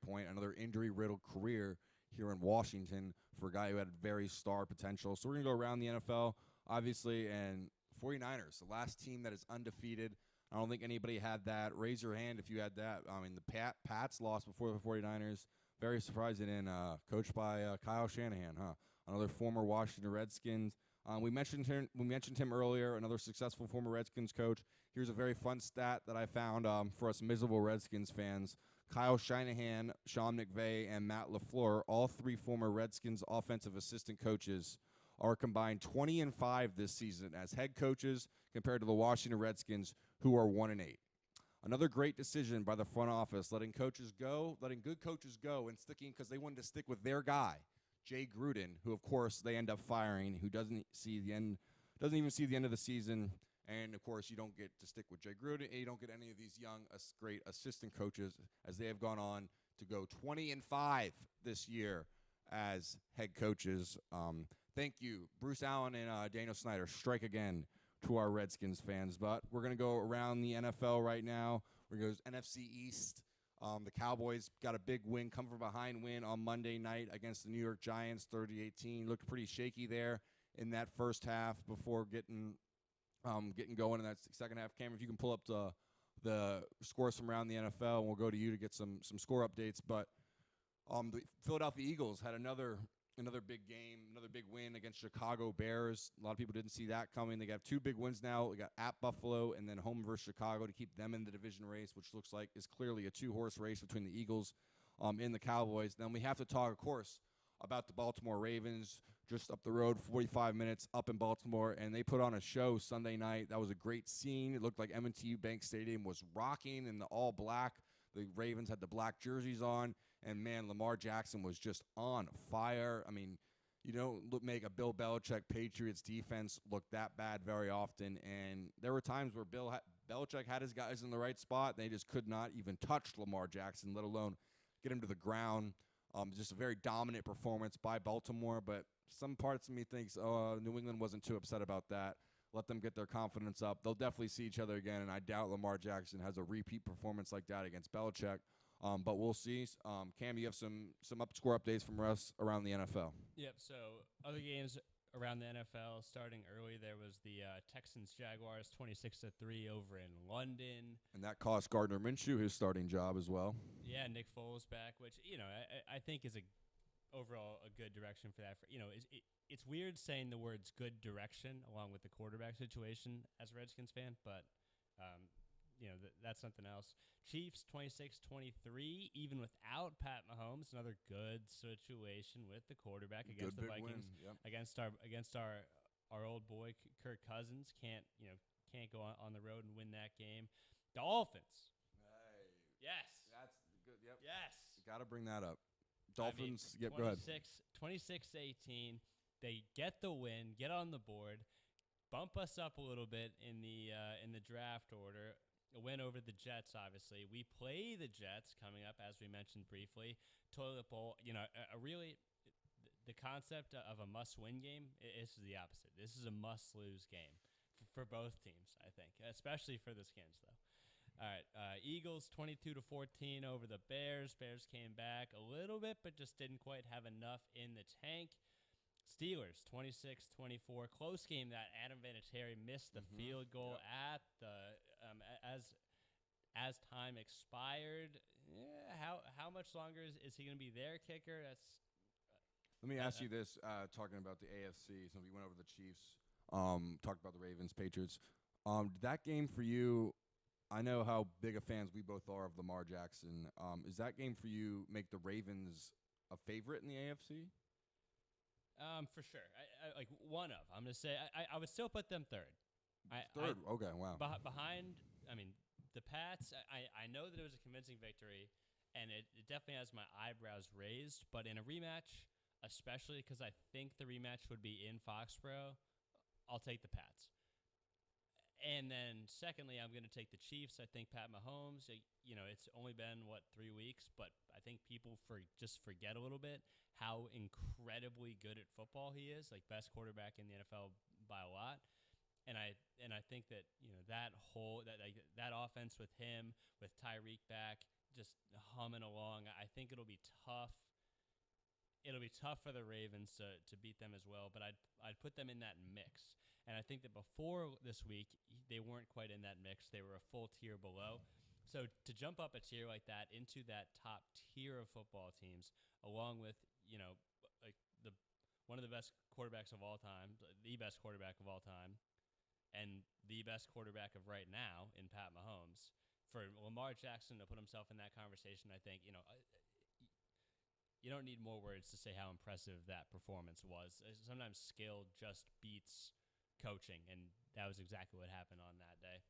point. Another injury-riddled career here in Washington for a guy who had very star potential. So we're going to go around the NFL, obviously, and 49ers, the last team that is undefeated. I don't think anybody had that. Raise your hand if you had that. I mean, the Pats lost before the 49ers. Very surprising, and coached by Kyle Shanahan, huh? Another former Washington Redskins. We mentioned him earlier, another successful former Redskins coach. Here's a very fun stat that I found for us miserable Redskins fans. Kyle Shanahan, Sean McVay, and Matt LaFleur, all three former Redskins offensive assistant coaches, are combined 20-5 this season as head coaches compared to the Washington Redskins, who are 1-8. Another great decision by the front office, letting good coaches go and sticking because they wanted to stick with their guy, Jay Gruden, who of course they end up firing, who doesn't even see the end of the season, and of course you don't get to stick with Jay Gruden, and you don't get any of these young, great assistant coaches as they have gone on to go 20-5 this year as head coaches. Thank you, Bruce Allen and Daniel Snyder. Strike again to our Redskins fans, but we're gonna go around the NFL right now. We're gonna go NFC East. The Cowboys got a big win, come from behind win on Monday night against the New York Giants, 30-18. Looked pretty shaky there in that first half before getting going in that second half. Cameron, if you can pull up the scores from around the NFL, and we'll go to you to get some score updates. But the Philadelphia Eagles had another big game, another big win against Chicago Bears. A lot of people didn't see that coming. They got two big wins now. We got at Buffalo and then home versus Chicago to keep them in the division race, which looks like is clearly a two-horse race between the Eagles and the Cowboys. Then we have to talk, of course, about the Baltimore Ravens, just up the road, 45 minutes up in Baltimore, and they put on a show Sunday night. That was a great scene. It looked like M&T Bank Stadium was rocking in the all-black. The Ravens had the black jerseys on, and, man, Lamar Jackson was just on fire. I mean, you don't make a Bill Belichick Patriots defense look that bad very often, and there were times where Belichick had his guys in the right spot, and they just could not even touch Lamar Jackson, let alone get him to the ground. Just a very dominant performance by Baltimore, but some parts of me thinks, New England wasn't too upset about that. Let them get their confidence up. They'll definitely see each other again, and I doubt Lamar Jackson has a repeat performance like that against Belichick. But we'll see. Cam, you have some score updates from us around the NFL. Yep, so other games around the NFL, starting early, there was the Texans-Jaguars 26-3 over in London. And that cost Gardner Minshew his starting job as well. Yeah, Nick Foles back, which, I think is overall a good direction for that. It's weird saying the words good direction along with the quarterback situation as a Redskins fan, but that's something else. Chiefs 26-23, even without Pat Mahomes, another good situation with the quarterback against the Vikings. Yep. Against our old boy Kirk Cousins can't go on the road and win that game. Dolphins. Hey, yes. that's good. Yep. Yes. Got to bring that up. Dolphins. I mean, Yep. Go ahead. 26-18. They get the win, get on the board, bump us up a little bit in the draft order. A win over the Jets, obviously. We play the Jets coming up, as we mentioned briefly. Toilet bowl, the concept of a must-win game, this is the opposite. This is a must-lose game for both teams, I think, especially for the Skins, though. All right, Eagles 22-14 over the Bears. Bears came back a little bit, but just didn't quite have enough in the tank. Steelers 26-24, close game that Adam Vinatieri missed the field goal at the as time expired. Yeah, how much longer is he going to be their kicker? Let me ask you this, talking about the AFC, since we went over the Chiefs, talked about the Ravens, Patriots. That game for you, I know how big of fans we both are of Lamar Jackson. Is that game for you make the Ravens a favorite in the AFC? For sure. I like one of. I'm going to say I would still put them third. Third? Okay, wow. Behind, the Pats, I know that it was a convincing victory, and it definitely has my eyebrows raised. But in a rematch, especially because I think the rematch would be in Foxborough, I'll take the Pats. And then secondly, I'm going to take the Chiefs. I think Pat Mahomes, it's only been, 3 weeks, but I think people just forget a little bit how incredibly good at football he is, like best quarterback in the NFL by a lot. And I think that, that offense with him, with Tyreek back, just humming along, I think it'll be tough. It'll be tough for the Ravens to beat them as well, but I'd put them in that mix. And I think that before this week, they weren't quite in that mix. They were a full tier below. So to jump up a tier like that into that top tier of football teams, along with, one of the best quarterbacks of all time, the best quarterback of all time, and the best quarterback of right now in Pat Mahomes, for Lamar Jackson to put himself in that conversation, I think, you don't need more words to say how impressive that performance was. Sometimes skill just beats coaching, and that was exactly what happened on that day.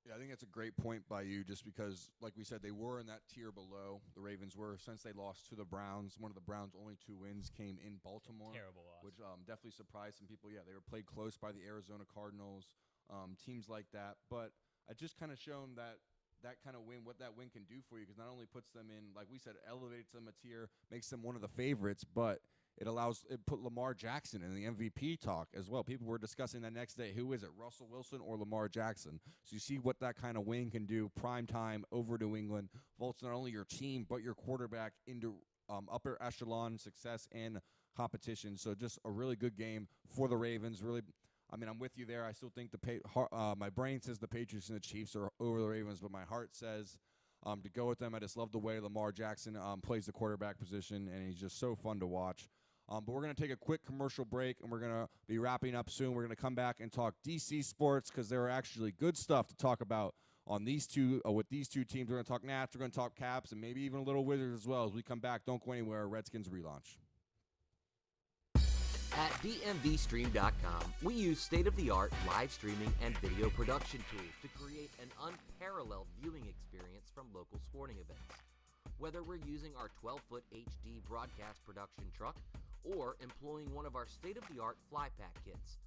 Yeah, I think that's a great point by you, just because, like we said, they were in that tier below. The Ravens were, since they lost to the Browns. One of the Browns' only 2 wins came in Baltimore. Terrible loss. Which definitely surprised some people. Yeah, they were played close by the Arizona Cardinals, teams like that. But it just kind of shown that kind of win, what that win can do for you, because not only puts them in, like we said, elevates them a tier, makes them one of the favorites, but it put Lamar Jackson in the MVP talk as well. People were discussing that next day, who is it, Russell Wilson or Lamar Jackson? So you see what that kind of win can do, prime time over New England, vaults not only your team, but your quarterback into upper echelon success and competition. So just a really good game for the Ravens. Really, I mean, I'm with you there. I still think my brain says the Patriots and the Chiefs are over the Ravens, but my heart says to go with them. I just love the way Lamar Jackson plays the quarterback position, and he's just so fun to watch. But we're going to take a quick commercial break, and we're going to be wrapping up soon. We're going to come back and talk DC sports, because there are actually good stuff to talk about on these two with these two teams. We're going to talk Nats, we're going to talk Caps, and maybe even a little Wizards as well. As we come back, don't go anywhere. Redskins relaunch. At DMVSTREAM.com, we use state-of-the-art live streaming and video production tools to create an unparalleled viewing experience from local sporting events. Whether we're using our 12-foot HD broadcast production truck or employing one of our state-of-the-art fly pack kits,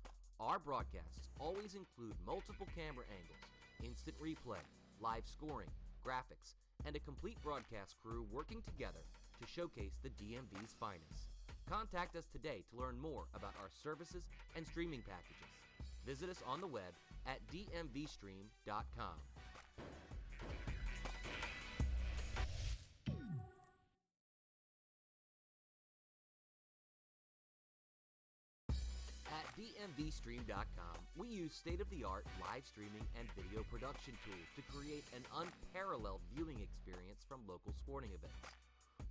our broadcasts always include multiple camera angles, instant replay, live scoring, graphics, and a complete broadcast crew working together to showcase the DMV's finest. Contact us today to learn more about our services and streaming packages. Visit us on the web at DMVSTREAM.com. At DMVSTREAM.com, we use state-of-the-art live streaming and video production tools to create an unparalleled viewing experience from local sporting events.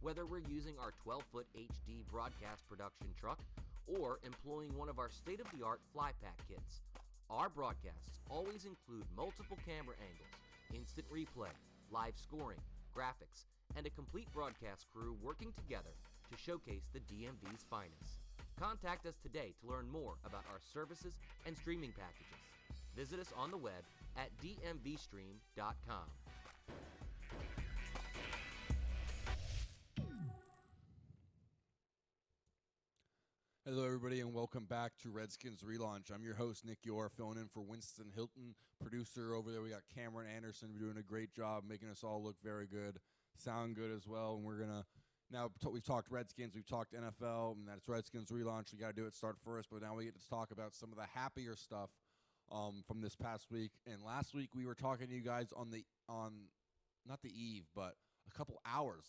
Whether we're using our 12-foot HD broadcast production truck or employing one of our state-of-the-art fly pack kits, our broadcasts always include multiple camera angles, instant replay, live scoring, graphics, and a complete broadcast crew working together to showcase the DMV's finest. Contact us today to learn more about our services and streaming packages. Visit us on the web at DMVSTREAM.com. Hello, everybody, and welcome back to Redskins Relaunch. I'm your host, Nick Yore, filling in for Winston Hilton, producer over there. We got Cameron Anderson doing a great job, making us all look very good, sound good as well. And we're going to we've talked Redskins, we've talked NFL, and that's Redskins Relaunch. We got to do it start first, but now we get to talk about some of the happier stuff from this past week. And last week we were talking to you guys on not the eve, but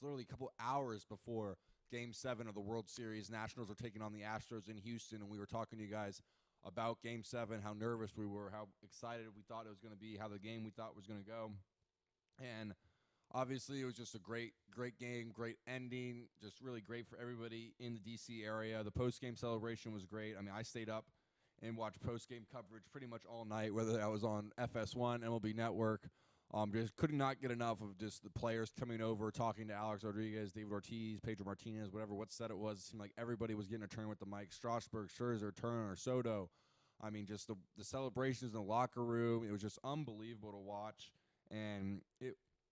literally a couple hours before Game 7 of the World Series. Nationals are taking on the Astros in Houston, and we were talking to you guys about Game 7, how nervous we were, how excited we thought it was going to be, how the game we thought was going to go. And obviously, it was just a great game, great ending, just really great for everybody in the D.C. area. The post-game celebration was great. I mean, I stayed up and watched post-game coverage pretty much all night, whether that was on FS1, MLB Network. Just could not get enough of just the players coming over, talking to Alex Rodriguez, David Ortiz, Pedro Martinez, what set it was. It seemed like everybody was getting a turn with the mic. Strasburg, Scherzer, Turner, Soto. I mean, just the celebrations in the locker room. It was just unbelievable to watch. And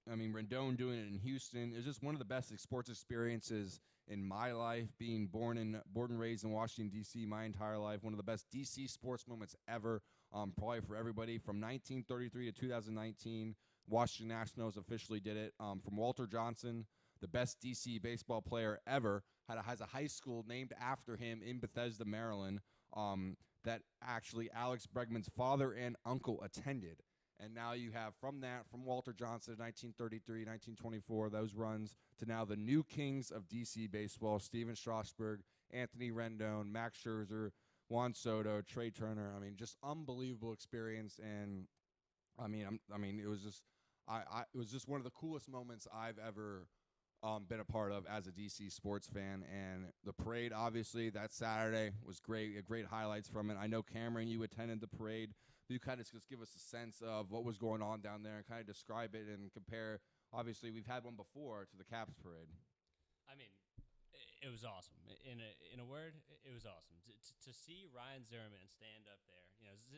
Rendon doing it in Houston. It was just one of the best sports experiences in my life, being born and raised in Washington, D.C. my entire life. One of the best D.C. sports moments ever, probably for everybody. From 1933 to 2019, Washington Nationals officially did it. From Walter Johnson, the best D.C. baseball player ever, has a high school named after him in Bethesda, Maryland, that actually Alex Bregman's father and uncle attended. And now you have from Walter Johnson, 1933, 1924, those runs, to now the new kings of D.C. baseball, Steven Strasburg, Anthony Rendon, Max Scherzer, Juan Soto, Trey Turner. Just unbelievable experience. And, it was just one of the coolest moments I've ever been a part of as a DC sports fan. And the parade, obviously, that Saturday was great. Great highlights from it. I know, Cameron, you attended the parade. You kind of just give us a sense of what was going on down there and kind of describe it and compare. Obviously, we've had one before to the Caps parade. It was awesome. In a word, it was awesome. To see Ryan Zimmerman stand up there,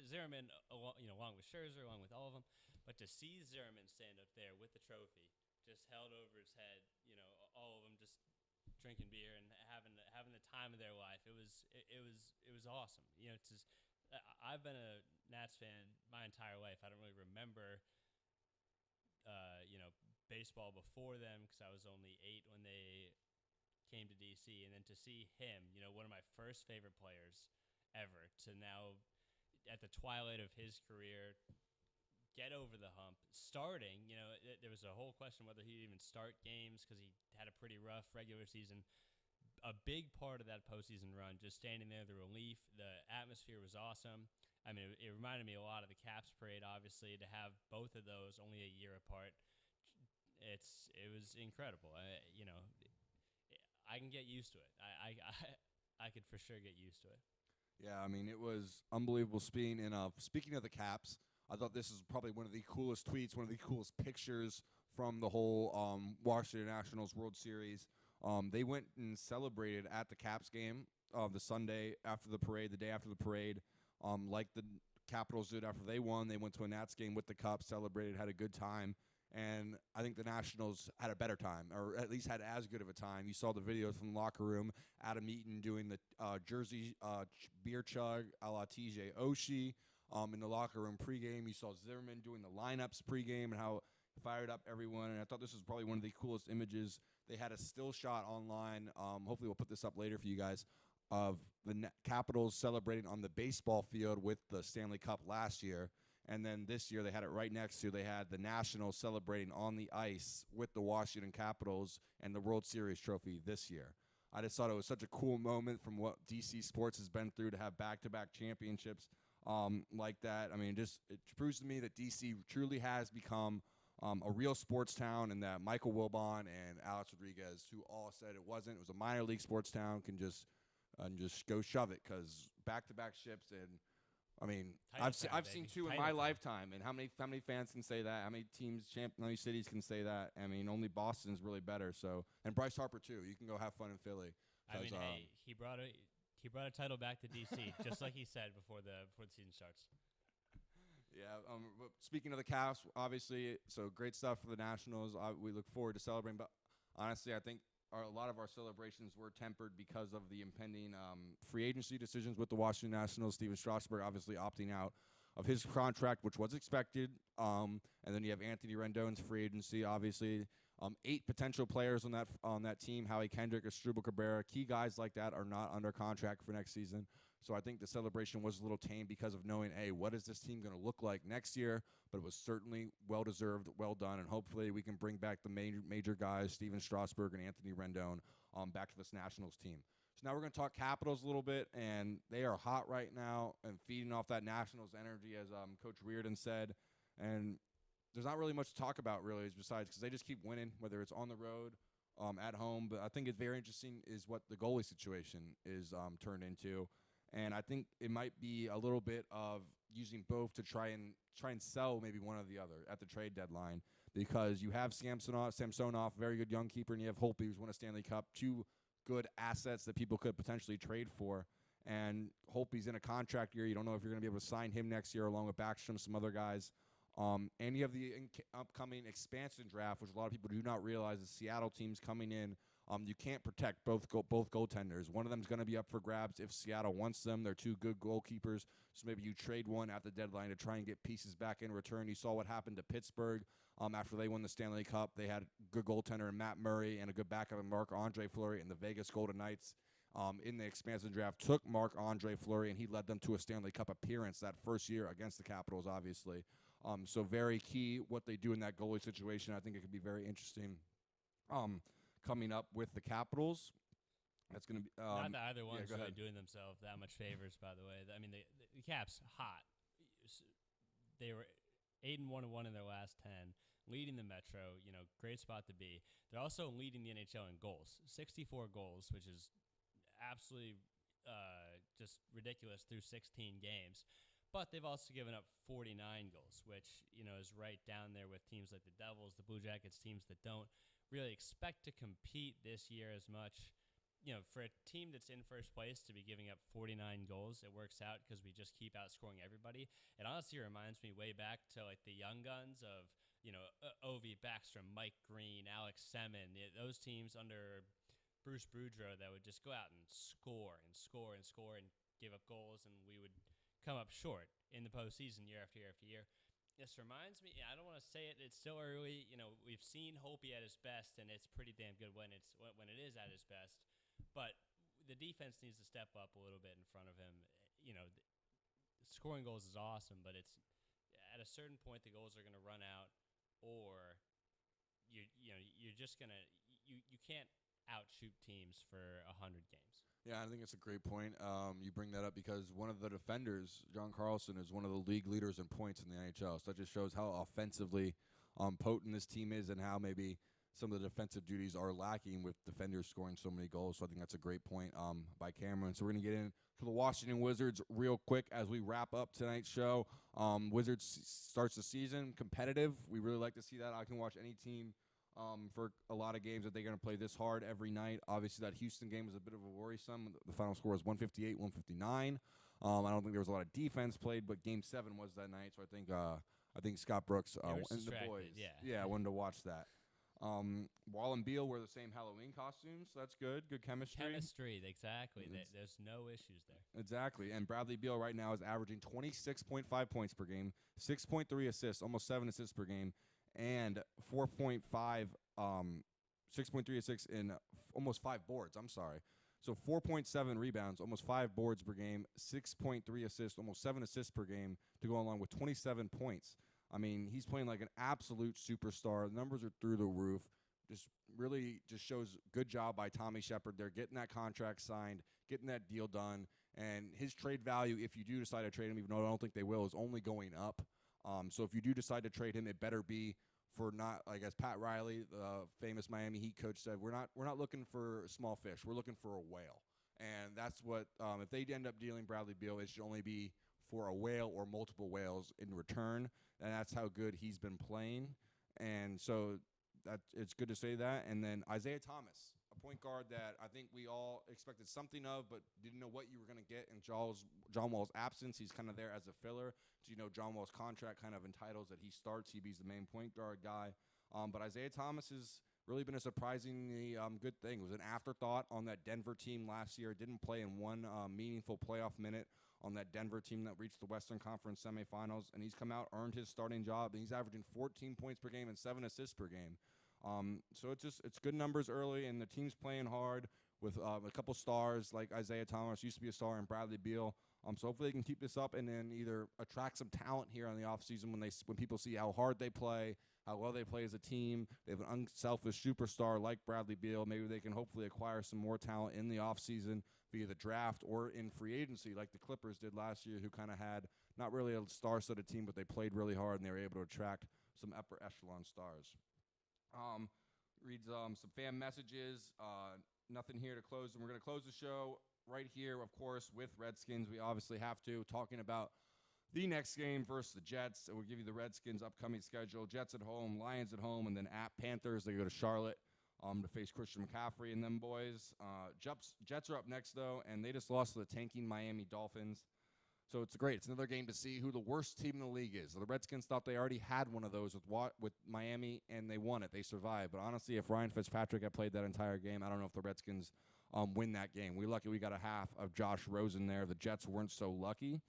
Zimmerman, along with Scherzer, along with all of them, but to see Zimmerman stand up there with the trophy, just held over his head, all of them just drinking beer and having the time of their life. It was awesome. I've been a Nats fan my entire life. I don't really remember, baseball before them because I was only 8 when they came to DC, and then to see him, one of my first favorite players ever, to now at the twilight of his career get over the hump, starting. There was a whole question whether he'd even start games because he had a pretty rough regular season. A big part of that postseason run, just standing there, the relief, the atmosphere was awesome. It reminded me a lot of the Caps parade, obviously, to have both of those only a year apart. It was incredible. I can get used to it. I could for sure get used to it. Yeah, it was unbelievable. Speaking of the Caps, I thought this is probably one of the coolest tweets, one of the coolest pictures from the whole Washington Nationals World Series. They went and celebrated at the Caps game the Sunday after the parade, the day after the parade, like the Capitals did after they won. They went to a Nats game with the Cup, celebrated, had a good time. And I think the Nationals had a better time, or at least had as good of a time. You saw the videos from the locker room. Adam Eaton doing the jersey beer chug a la TJ Oshie in the locker room pregame. You saw Zimmerman doing the lineups pregame and how fired up everyone. And I thought this was probably one of the coolest images. They had a still shot online. Hopefully we'll put this up later for you guys, of the Capitals celebrating on the baseball field with the Stanley Cup last year. And then this year they had it right next to. They had the Nationals celebrating on the ice with the Washington Capitals and the World Series trophy this year. I just thought it was such a cool moment from what DC sports has been through to have back-to-back championships like that. It proves to me that DC truly has become a real sports town, and that Michael Wilbon and Alex Rodriguez, who all said it wasn't, it was a minor league sports town, can just go shove it, because back-to-back ships. And I've seen 2 in my lifetime, and how many fans can say that? How many teams, how many cities can say that? Only Boston's really better. So, and Bryce Harper too. You can go have fun in Philly. Hey, he brought a title back to DC, just like he said before the season starts. Yeah. Speaking of the Caps, obviously, so great stuff for the Nationals. We look forward to celebrating, but honestly, I think a lot of our celebrations were tempered because of the impending free agency decisions with the Washington Nationals. Steven Strasburg obviously opting out of his contract, which was expected. And then you have Anthony Rendon's free agency, obviously. 8 potential players on that team: Howie Kendrick, Asdrubal Cabrera. Key guys like that are not under contract for next season. So I think the celebration was a little tame because of knowing, hey, what is this team going to look like next year? But it was certainly well-deserved, well done, and hopefully we can bring back the major guys, Steven Strasburg and Anthony Rendon, back to this Nationals team. So now we're going to talk Capitals a little bit, and they are hot right now and feeding off that Nationals energy, as Coach Reardon said. And there's not really much to talk about, really, besides because they just keep winning, whether it's on the road, at home. But I think it's very interesting is what the goalie situation is turned into. And I think it might be a little bit of using both to try and sell maybe one or the other at the trade deadline, because you have Samsonov, very good young keeper, and you have Holtby, who's won a Stanley Cup, 2 good assets that people could potentially trade for. And Holtby's in a contract year. You don't know if you're going to be able to sign him next year, along with Backstrom, some other guys. And you have the upcoming expansion draft, which a lot of people do not realize. The Seattle team's coming in. You can't protect both goaltenders. One of them is going to be up for grabs if Seattle wants them. They're two good goalkeepers, so maybe you trade one at the deadline to try and get pieces back in return. You saw what happened to Pittsburgh after they won the Stanley Cup. They had a good goaltender in Matt Murray and a good backup in Marc-Andre Fleury, and the Vegas Golden Knights in the expansion draft took Marc-Andre Fleury, and he led them to a Stanley Cup appearance that first year against the Capitals, obviously. So very key what they do in that goalie situation. I think it could be very interesting coming up with the Capitals. That's going to be not that either one's really ahead. doing themselves that much favors, by the way. I mean, the Caps hot. They were 8-1-1 in their last 10, leading the Metro. Great spot to be. They're also leading the NHL in goals, 64 goals, which is absolutely just ridiculous through 16 games. But they've also given up 49 goals, which is right down there with teams like the Devils, the Blue Jackets, teams that don't really expect to compete this year as much. For a team that's in first place to be giving up 49 goals, it works out because we just keep outscoring everybody. It honestly reminds me way back to like the young guns of Ovi Backstrom, Mike Green, Alex Semin, those teams under Bruce Boudreau that would just go out and score and score and score and give up goals, and we would come up short in the postseason year after year after year. This reminds me, I don't want to say it, it's still early. We've seen Hopi at his best, and it's pretty damn good when it is at his best. But the defense needs to step up a little bit in front of him. Scoring goals is awesome, but it's at a certain point the goals are going to run out, or you're just going to you can't outshoot teams for 100 games. Yeah, I think it's a great point. You bring that up because one of the defenders, John Carlson, is one of the league leaders in points in the NHL. So that just shows how offensively potent this team is and how maybe some of the defensive duties are lacking with defenders scoring so many goals. So I think that's a great point by Cameron. So we're going to get into the Washington Wizards real quick as we wrap up tonight's show. Wizards starts the season competitive. We really like to see that. I can watch any team for a lot of games that they're going to play this hard every night. Obviously, that Houston game was a bit of a worrisome. The final score was 158-159. I don't think there was a lot of defense played, but Game 7 was that night. So I think Scott Brooks and the boys, wanted to watch that. Wall and Beal wear the same Halloween costumes, so that's good. Good chemistry. Exactly. There's no issues there. Exactly. And Bradley Beal right now is averaging 26.5 points per game, 6.3 assists, almost 7 assists per game, and 6.3 assists in almost 5 boards. I'm sorry. So 4.7 rebounds, almost 5 boards per game, 6.3 assists, almost 7 assists per game to go along with 27 points. I mean, he's playing like an absolute superstar. The numbers are through the roof. Just shows good job by Tommy Shepard. They're getting that contract signed, getting that deal done, and his trade value, if you do decide to trade him, even though I don't think they will, is only going up. So if you do decide to trade him, it better be for not, like as Pat Riley, the famous Miami Heat coach, said, we're not looking for small fish. We're looking for a whale. And that's what if they end up dealing Bradley Beal, it should only be for a whale or multiple whales in return. And that's how good he's been playing. And so it's good to say that. And then Isaiah Thomas, a point guard that I think we all expected something of, but didn't know what you were going to get in John Wall's absence. He's kind of there as a filler. So, John Wall's contract kind of entitles that he starts. He's the main point guard guy. But Isaiah Thomas has really been a surprisingly good thing. It was an afterthought on that Denver team last year. Didn't play in one meaningful playoff minute on that Denver team that reached the Western Conference semifinals, and he's come out, earned his starting job, and he's averaging 14 points per game and 7 assists per game. So it's good numbers early, and the team's playing hard with a couple stars like Isaiah Thomas, used to be a star, and Bradley Beal. So hopefully they can keep this up and then either attract some talent here in the offseason when people see how hard they play, how well they play as a team. They have an unselfish superstar like Bradley Beal. Maybe they can hopefully acquire some more talent in the offseason via the draft or in free agency like the Clippers did last year, who kind of had not really a star-studded team, but they played really hard and they were able to attract some upper echelon stars. Read some fan messages. Nothing here to close, and we're going to close the show right here, of course, with Redskins. We obviously have to, talking about the next game versus the Jets. So we'll give you the Redskins' upcoming schedule. Jets at home, Lions at home, and then at Panthers. They go to Charlotte to face Christian McCaffrey and them boys. Jets are up next, though, and they just lost to the tanking Miami Dolphins. So it's great. It's another game to see who the worst team in the league is. The Redskins thought they already had one of those with Miami, and they won it. They survived. But honestly, if Ryan Fitzpatrick had played that entire game, I don't know if the Redskins win that game. We're lucky we got a half of Josh Rosen there. The Jets weren't so lucky.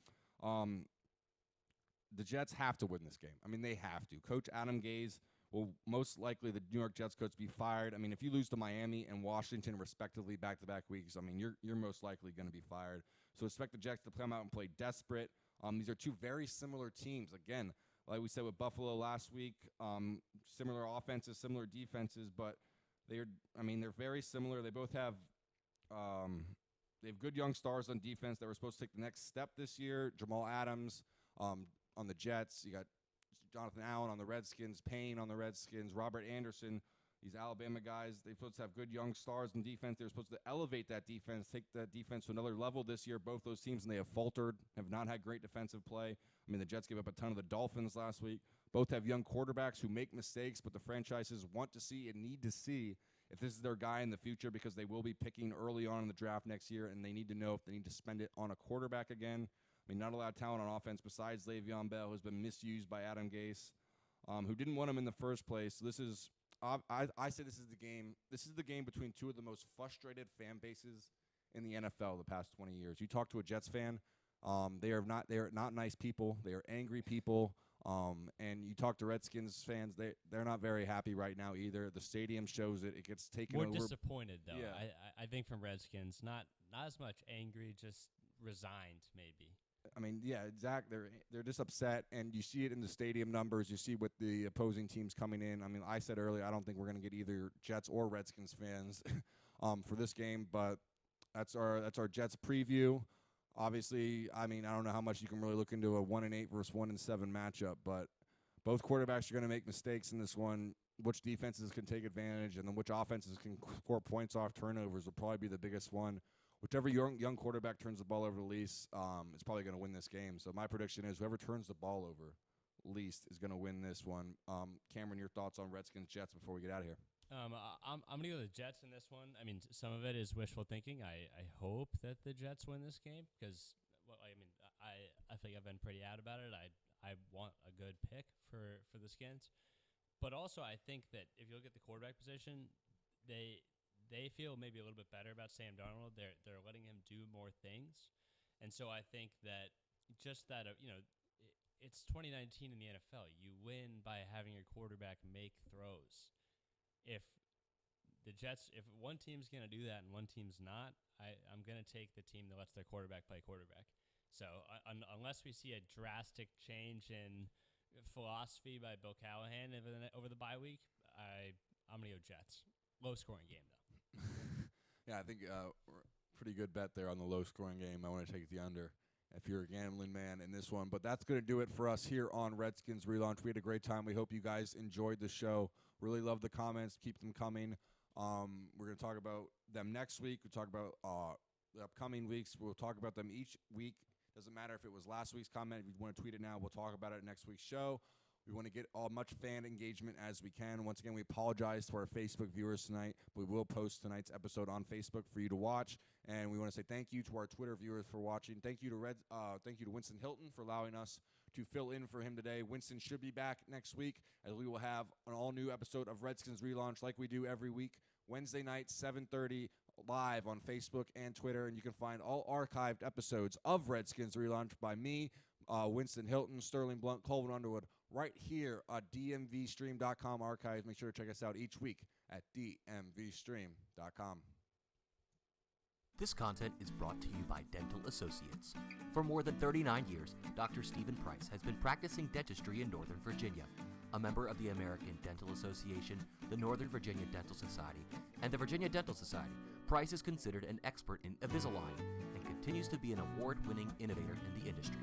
The Jets have to win this game. I mean, they have to. Coach Adam Gase will most likely, the New York Jets coach, be fired. I mean, if you lose to Miami and Washington respectively back-to-back weeks, I mean, you're most likely going to be fired. So expect the Jets to come out and play desperate. These are two very similar teams. Again, like we said with Buffalo last week, similar offenses, similar defenses, but they're very similar. They both have they have good young stars on defense that were supposed to take the next step this year. Jamal Adams on the Jets. You got Jonathan Allen on the Redskins, Payne on the Redskins, Robert Anderson, these Alabama guys. They're supposed to have good young stars in defense. They're supposed to elevate that defense, take that defense to another level this year. Both those teams, and they have faltered, have not had great defensive play. I mean, the Jets gave up a ton of the Dolphins last week. Both have young quarterbacks who make mistakes, but the franchises want to see and need to see if this is their guy in the future, because they will be picking early on in the draft next year, and they need to know if they need to spend it on a quarterback again. I mean, not a lot of talent on offense besides Le'Veon Bell, who's been misused by Adam Gase, who didn't want him in the first place. So this is, I say this is the game. This is the game between two of the most frustrated fan bases in the NFL the past 20 years. You talk to a Jets fan, they are not nice people. They are angry people. And you talk to Redskins fans, they're not very happy right now either. The stadium shows it. It gets taken over. More disappointed, though. Yeah. I think from Redskins, not as much angry, just resigned, maybe. I mean, yeah, exactly. They're just upset, and you see it in the stadium numbers. You see with the opposing teams coming in. I mean, I said earlier, I don't think we're going to get either Jets or Redskins fans for this game, but that's our Jets preview. Obviously, I mean, I don't know how much you can really look into a 1-8 versus 1-7 matchup, but both quarterbacks are going to make mistakes in this one. Which defenses can take advantage, and then which offenses can score points off turnovers will probably be the biggest one. Whichever young quarterback turns the ball over the least is probably going to win this game. So my prediction is whoever turns the ball over least is going to win this one. Cameron, your thoughts on Redskins-Jets before we get out of here? I'm going to go with the Jets in this one. I mean, some of it is wishful thinking. I hope that the Jets win this game because, well, I mean, I think I've been pretty out about it. I want a good pick for the Skins. But also I think that if you look at the quarterback position, they feel maybe a little bit better about Sam Darnold. They're letting him do more things. And so I think that just that, it's 2019 in the NFL. You win by having your quarterback make throws. If one team's going to do that and one team's not, I'm going to take the team that lets their quarterback play quarterback. So unless we see a drastic change in philosophy by Bill Callahan over the bye week, I'm going to go Jets. Low-scoring game, though. Yeah, I think pretty good bet there on the low-scoring game. I want to take the under if you're a gambling man in this one. But that's going to do it for us here on Redskins Relaunch. We had a great time. We hope you guys enjoyed the show. Really love the comments. Keep them coming. We're going to talk about them next week. We'll talk about the upcoming weeks. We'll talk about them each week. Doesn't matter if it was last week's comment. If you want to tweet it now, we'll talk about it next week's show. We want to get all much fan engagement as we can. Once again, we apologize to our Facebook viewers tonight. We will post tonight's episode on Facebook for you to watch. And we want to say thank you to our Twitter viewers for watching. Thank you to Winston Hilton for allowing us to fill in for him today. Winston should be back next week, as we will have an all-new episode of Redskins Relaunch like we do every week, Wednesday night, 7:30, live on Facebook and Twitter. And you can find all archived episodes of Redskins Relaunch by me, Winston Hilton, Sterling Blunt, Colvin Underwood, right here at DMVSTREAM.COM archives. Make sure to check us out each week at DMVSTREAM.COM. This content is brought to you by Dental Associates. For more than 39 years, Dr. Stephen Price has been practicing dentistry in Northern Virginia. A member of the American Dental Association, the Northern Virginia Dental Society, and the Virginia Dental Society, Price is considered an expert in Invisalign and continues to be an award-winning innovator in the industry.